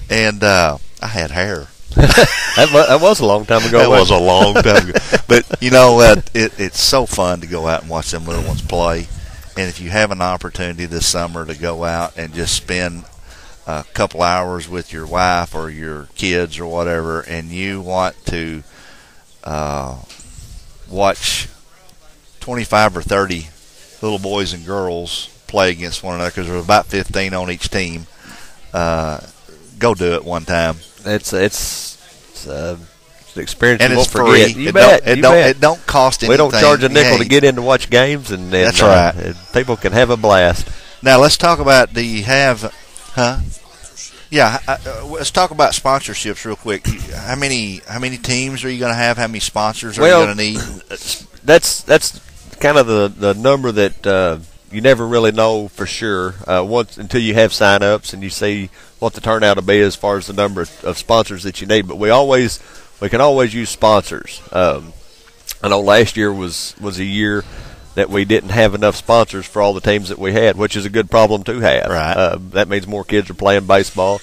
and I had hair. That was a long time ago. That was a long time ago. But, you know, it's so fun to go out and watch them little ones play. And if you have an opportunity this summer to go out and just spend a couple hours with your wife or your kids or whatever, and you want to watch 25 or 30 little boys and girls play against one another, because there's about 15 on each team, go do it one time. It's an experience, and you it's won't free. forget. It don't cost anything. We don't charge a nickel to get in to watch games, and that's right. People can have a blast. Now let's talk about, do you have, Yeah, let's talk about sponsorships real quick. How many teams are you going to have? How many sponsors are you going to need? That's kind of the number that you never really know for sure until you have sign-ups and you see what the turnout will be as far as the number of sponsors that you need. But we can always use sponsors. I know last year was a year that we didn't have enough sponsors for all the teams that we had, which is a good problem to have. Right. That means more kids are playing baseball.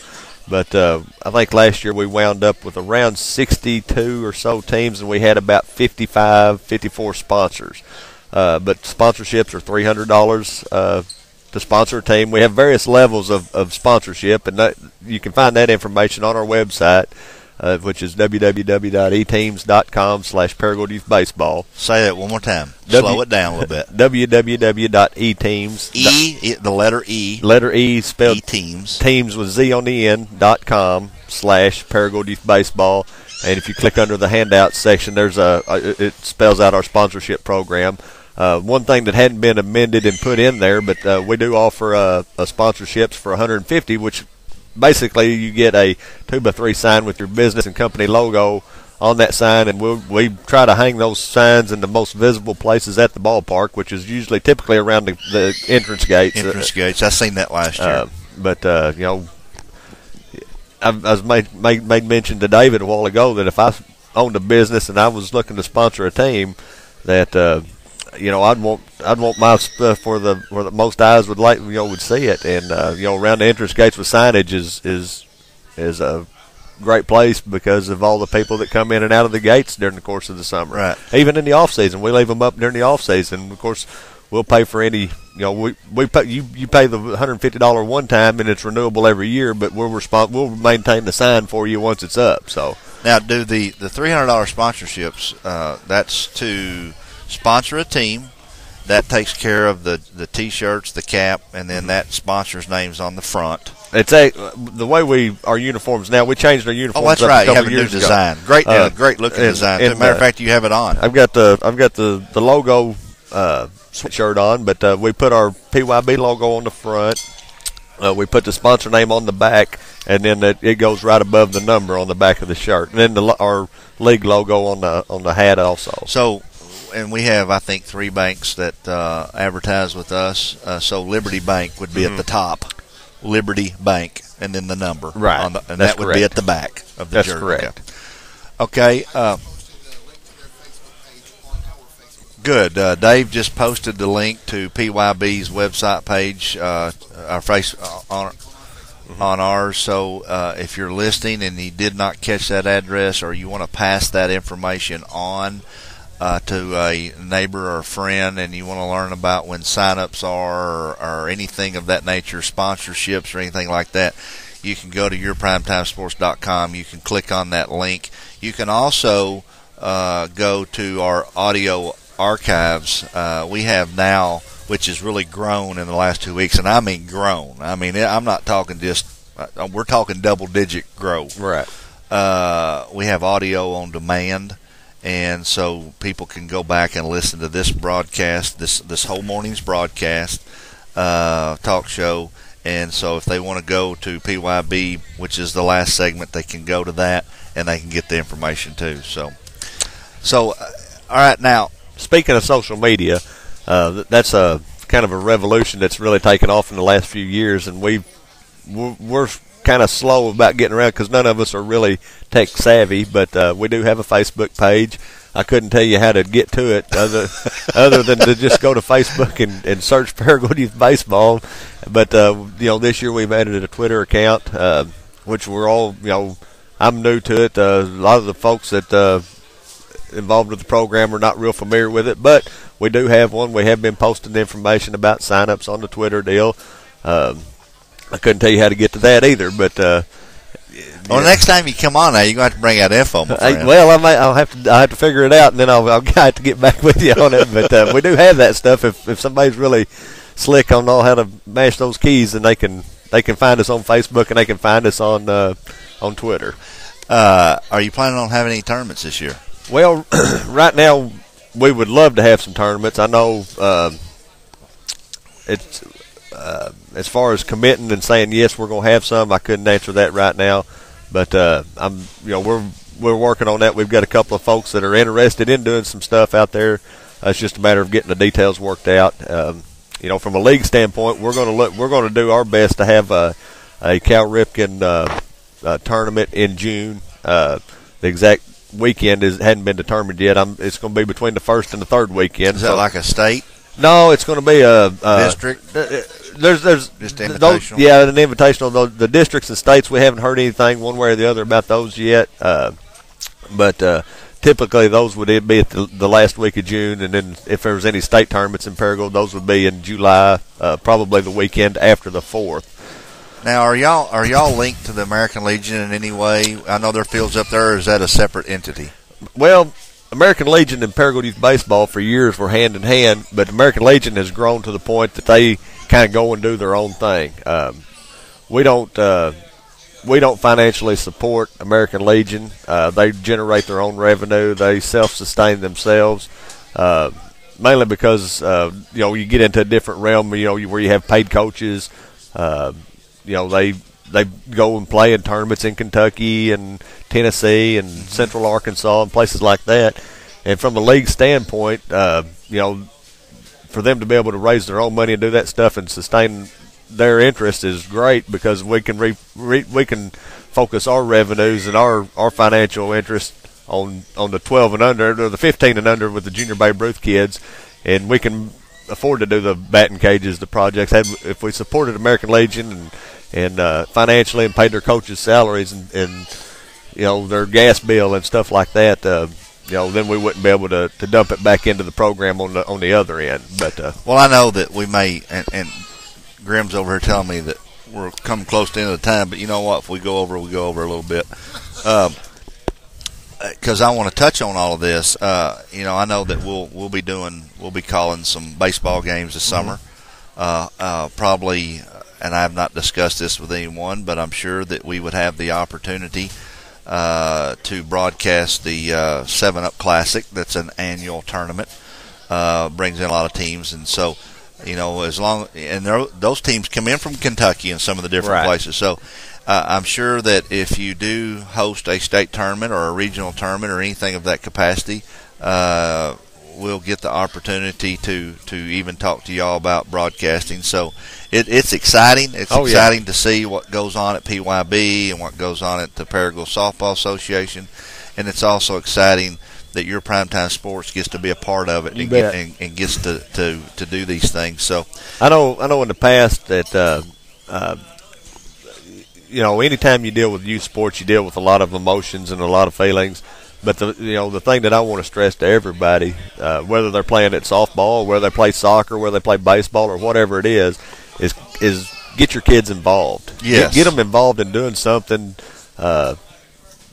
But I think last year we wound up with around 62 or so teams, and we had about 54 sponsors. But sponsorships are $300 to sponsor a team. We have various levels of sponsorship, and you can find that information on our website, which is www.eteams.com/Paragould Youth Baseball. Say that one more time. Slow it down a little bit. www.eteams. The letter E. Letter E spelled eteams. Teams with Z on the end, .com/Paragould Youth Baseball. And if you click under the handouts section, it spells out our sponsorship program. One thing that hadn't been amended and put in there, but we do offer a sponsorships for $150, which basically you get a 2x3 sign with your business and company logo on that sign, and we try to hang those signs in the most visible places at the ballpark, which is typically around the entrance gates. Gates. I seen that last year. But you know, I was made mention to David a while ago that if I owned a business and I was looking to sponsor a team, that you know, I'd want my stuff where the most eyes would see it, and around the entrance gates with signage is a great place because of all the people that come in and out of the gates during the course of the summer. Right. Even in the off season, we leave them up during the off season. Of course, we'll pay for any. We pay you pay the $150 one time, and it's renewable every year. But we'll maintain the sign for you once it's up. So now, do the $300 sponsorships? That's to sponsor a team. That takes care of the T-shirts, the cap, and then that sponsor's name's on the front. It's the way our uniforms now. We changed our uniforms. Oh, that's right. You have a new design. Great looking design. As a matter of fact, you have it on. I've got the logo shirt on, but we put our PYB logo on the front. We put the sponsor name on the back, and then it goes right above the number on the back of the shirt, and then our league logo on the hat also. So. And we have, I think, 3 banks that advertise with us. So Liberty Bank would be at the top, Liberty Bank, and then the number. Right. And that's that would correct. be at the back of the That's jersey. correct. Okay. Good. Dave just posted the link to PYB's website page. Our face on. on ours. So if you're listening and you did not catch that address, or you want to pass that information on to a neighbor or a friend, and you want to learn about when sign-ups are, or anything of that nature, sponsorships or anything like that, you can go to yourprimetimesports.com. You can click on that link. You can also go to our audio archives. We have now, which has really grown in the last 2 weeks, and I mean grown. I mean, I'm not talking just, we're talking double-digit growth. Right. We have audio on demand, and so people can go back and listen to this broadcast, this whole morning's broadcast, talk show. And so if they want to go to PYB, which is the last segment, they can go to that, and they can get the information too. So all right, now, speaking of social media, that's a kind of a revolution that's really taken off in the last few years, and we're kind of slow about getting around because none of us are really tech savvy, but we do have a Facebook page. I couldn't tell you how to get to it other than to just go to Facebook and search Paragould Youth Baseball. But this year we've added a Twitter account, which we're all, I'm new to it. A lot of the folks that involved with the program are not real familiar with it, but we do have one. We have been posting information about sign-ups on the Twitter deal. I couldn't tell you how to get to that either, but well, next time you come on, now you're going to have to bring out info, my friend. Well, I'll have to figure it out, and then I'll have to get back with you on it. But we do have that stuff. If somebody's really slick on how to mash those keys, then they can find us on Facebook, and they can find us on Twitter. Are you planning on having any tournaments this year? Well, right now we would love to have some tournaments. I know it's. As far as committing and saying yes, we're going to have some, I couldn't answer that right now. But we're working on that. We've got a couple of folks that are interested in doing some stuff out there. It's just a matter of getting the details worked out. From a league standpoint, we're going to do our best to have a Cal Ripken tournament in June. The exact weekend hadn't been determined yet. It's going to be between the first and the third weekend. Is that like a state? No, it's going to be a district. There's just invitational. An invitational. The districts and states, we haven't heard anything one way or the other about those yet. But typically those would be at the last week of June, and then if there was any state tournaments in Paragould, those would be in July, probably the weekend after the 4th. Now, are y'all linked to the American Legion in any way? I know their fields up there. Or is that a separate entity? Well, American Legion and Paragould Youth Baseball for years were hand in hand, but American Legion has grown to the point that they kind of go and do their own thing. We don't financially support American Legion. They generate their own revenue. They self-sustain themselves, mainly because you get into a different realm. Where you have paid coaches. They go and play in tournaments in Kentucky and Tennessee and Central Arkansas and places like that. And from a league standpoint, for them to be able to raise their own money and do that stuff and sustain their interest is great, because we can we can focus our revenues and our financial interest on the 12 and under, or the 15 and under with the Junior Babe Ruth kids, and we can afford to do the batting cages, the projects. If we supported American Legion and financially and paid their coaches' salaries and their gas bill and stuff like that, then we wouldn't be able to dump it back into the program on the other end. But well, I know that we may, and Grim's over here telling me that we're coming close to the end of the time. But you know what? If we go over, we go over a little bit. Because I want to touch on all of this. I know that we'll be calling some baseball games this summer. Probably, and I have not discussed this with anyone, but I'm sure that we would have the opportunity to broadcast the 7-Up Classic. That's an annual tournament. Brings in a lot of teams, and so those teams come in from Kentucky and some of the different places. So I'm sure that if you do host a state tournament or a regional tournament or anything of that capacity, we'll get the opportunity to even talk to y'all about broadcasting. So it's exciting. It's exciting to see what goes on at PYB and what goes on at the Paragould Softball Association, and it's also exciting that your Primetime Sports gets to be a part of it and gets to do these things. So I know in the past that anytime you deal with youth sports, you deal with a lot of emotions and a lot of feelings. But the thing that I want to stress to everybody, whether they're playing at softball, whether they play soccer, whether they play baseball, or whatever it is get your kids involved. Yes. Get them involved in doing something. I've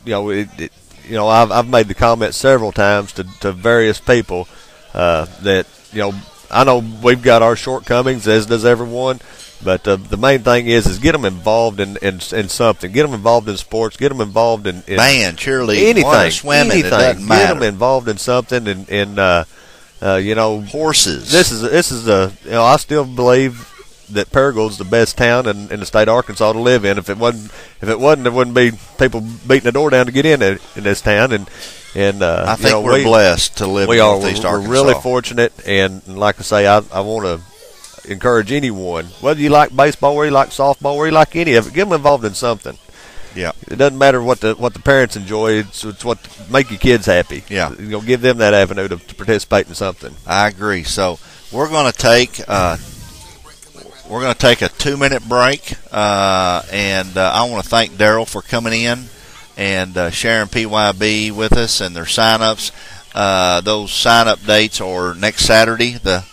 made the comment several times to various people that I know we've got our shortcomings, as does everyone. But the main thing is get them involved in something. Get them involved in sports. Get them involved in band, cheerleading, anything, swimming. Anything. It doesn't matter. Get them involved in something. And horses. This is I still believe that Paragould's the best town in the state of Arkansas to live in. If it wasn't, there wouldn't be people beating the door down to get in this town. And I think we're blessed to live in Northeast Arkansas. We're really fortunate. And like I say, I want to encourage anyone, whether you like baseball, whether you like softball, whether you like any of it, get them involved in something. Yeah, it doesn't matter what the parents enjoy. It's what make your kids happy. Yeah, give them that avenue to participate in something. I agree. So we're going to take a 2-minute break, and I want to thank Darryl for coming in and sharing PYB with us and their sign-ups. Those sign-up dates are next Saturday, the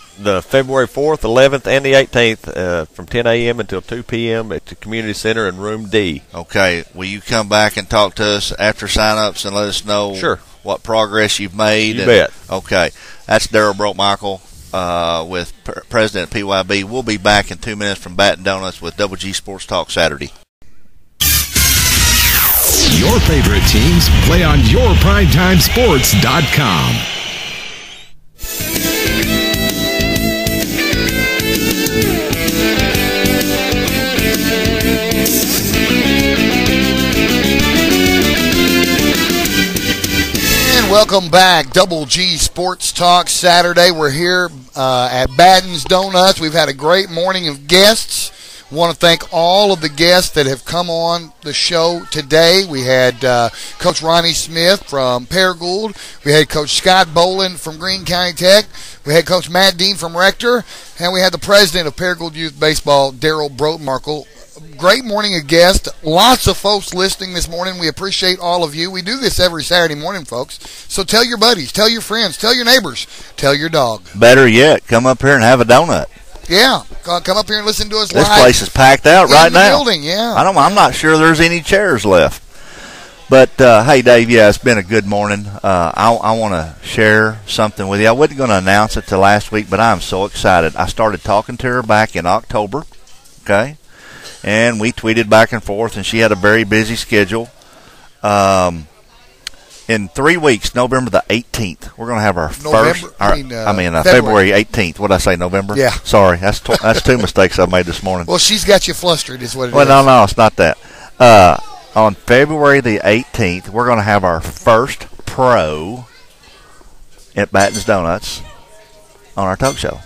February 4th, 11th, and the 18th from 10 a.m. until 2 p.m. at the Community Center in Room D. Okay. Will you come back and talk to us after sign-ups and let us know what progress you've made? You bet. Okay. That's Darryl Brotemarkle with President of PYB. We'll be back in 2 minutes from Baton Donuts with Double G Sports Talk Saturday. Your favorite teams play on yourprimetimesports.com. Welcome back, Double G Sports Talk Saturday. We're here at Baton's Donuts. We've had a great morning of guests. Want to thank all of the guests that have come on the show today. We had Coach Ronnie Smith from Paragould. We had Coach Scott Bowlin from Greene County Tech. We had Coach Matt Dean from Rector. And we had the president of Paragould Youth Baseball, Darryl Brotemarkle. Great morning of guests. Lots of folks listening this morning. We appreciate all of you. We do this every Saturday morning, folks. So tell your buddies, tell your friends, tell your neighbors, tell your dog. Better yet, come up here and have a donut. Yeah, come up here and listen to us live. This place is packed out right now. Building, yeah. I'm not sure there's any chairs left. But, hey, Dave, it's been a good morning. I want to share something with you. I wasn't going to announce it till last week, but I'm so excited. I started talking to her back in October, okay? And we tweeted back and forth, and she had a very busy schedule. In 3 weeks, November the 18th, we're going to have our February 18th. What did I say, November? Yeah. Sorry, that's two mistakes I made this morning. Well, she's got you flustered is what it is. Well, no, it's not that. On February the 18th, we're going to have our first pro at Baton's Donuts on our talk show.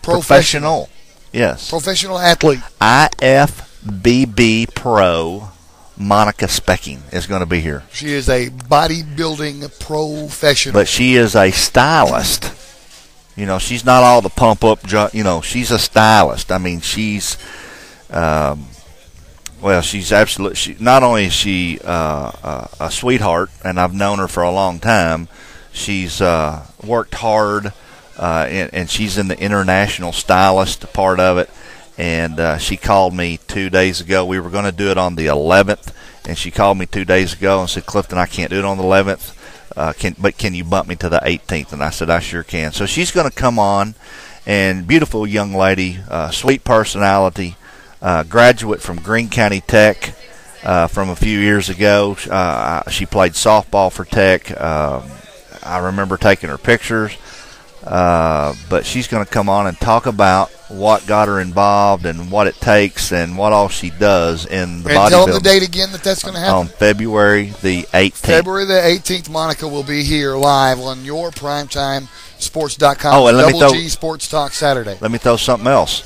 Professional. Yes. Professional athlete. IFBB pro Monica Specking is going to be here. She is a bodybuilding professional. But she is a stylist. She's not all the pump up, she's a stylist. I mean, she's she's absolutely, not only is she a sweetheart, and I've known her for a long time, she's worked hard, and she's in the international stylist part of it. And she called me 2 days ago. We were going to do it on the 11th, and she called me 2 days ago and said, Clifton, I can't do it on the 11th, but can you bump me to the 18th? And I said, I sure can. So she's going to come on, and beautiful young lady, sweet personality, graduate from Greene County Tech from a few years ago. She played softball for Tech. I remember taking her pictures. But she's going to come on and talk about what got her involved and what it takes and what all she does in the bodybuilding. And tell them the date again that's going to happen. On February the 18th. February the 18th, Monica will be here live on your primetimesports.com. Oh, and Double G Sports Talk Saturday. Let me throw something else.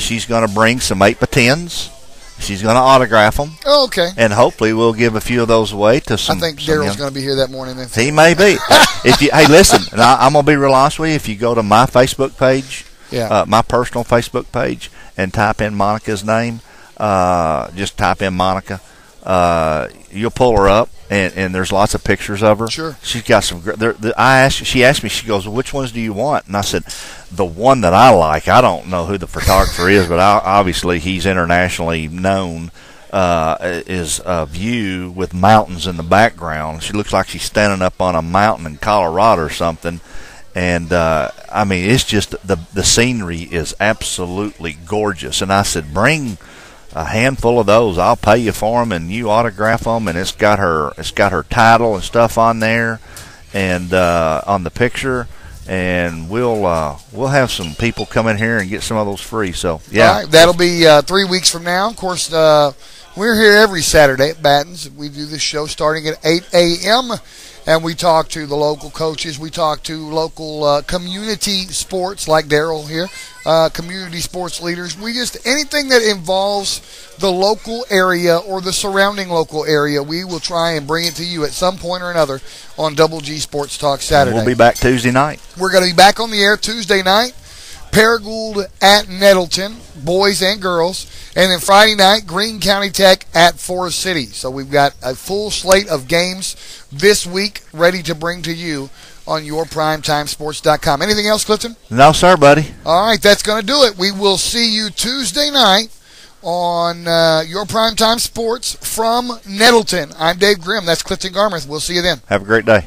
She's going to bring some 8x10s. She's going to autograph them. Oh, okay. And hopefully we'll give a few of those away to some. I think Darryl's going to be here that morning. Then. He may be. Hey, listen, and I'm going to be real honest with you. If you go to my Facebook page, my personal Facebook page, and type in Monica's name, just type in Monica. You'll pull her up, and there's lots of pictures of her. Sure. She's got some. She asked me. She goes, well, "Which ones do you want?" And I said, "The one that I like. I don't know who the photographer is, but obviously he's internationally known. Is a view with mountains in the background. She looks like she's standing up on a mountain in Colorado or something." And I mean, it's just the scenery is absolutely gorgeous. And I said, bring a handful of those. I'll pay you for them, and you autograph them. And it's got her title and stuff on there, and on the picture. And we'll have some people come in here and get some of those free. So yeah, all right, that'll be 3 weeks from now. Of course, we're here every Saturday at Batten's. We do this show starting at 8 a.m. And we talk to the local coaches. We talk to local community sports like Darryl here, community sports leaders. Anything that involves the local area or the surrounding local area, we will try and bring it to you at some point or another on Double G Sports Talk Saturday. We'll be back Tuesday night. We're going to be back on the air Tuesday night. Paragould at Nettleton, boys and girls. And then Friday night, Greene County Tech at Forest City. So we've got a full slate of games this week ready to bring to you on yourprimetimesports.com. Anything else, Clifton? No, sir, buddy. All right, that's going to do it. We will see you Tuesday night on Your Primetime Sports from Nettleton. I'm Dave Grim. That's Clifton Garmrath. We'll see you then. Have a great day.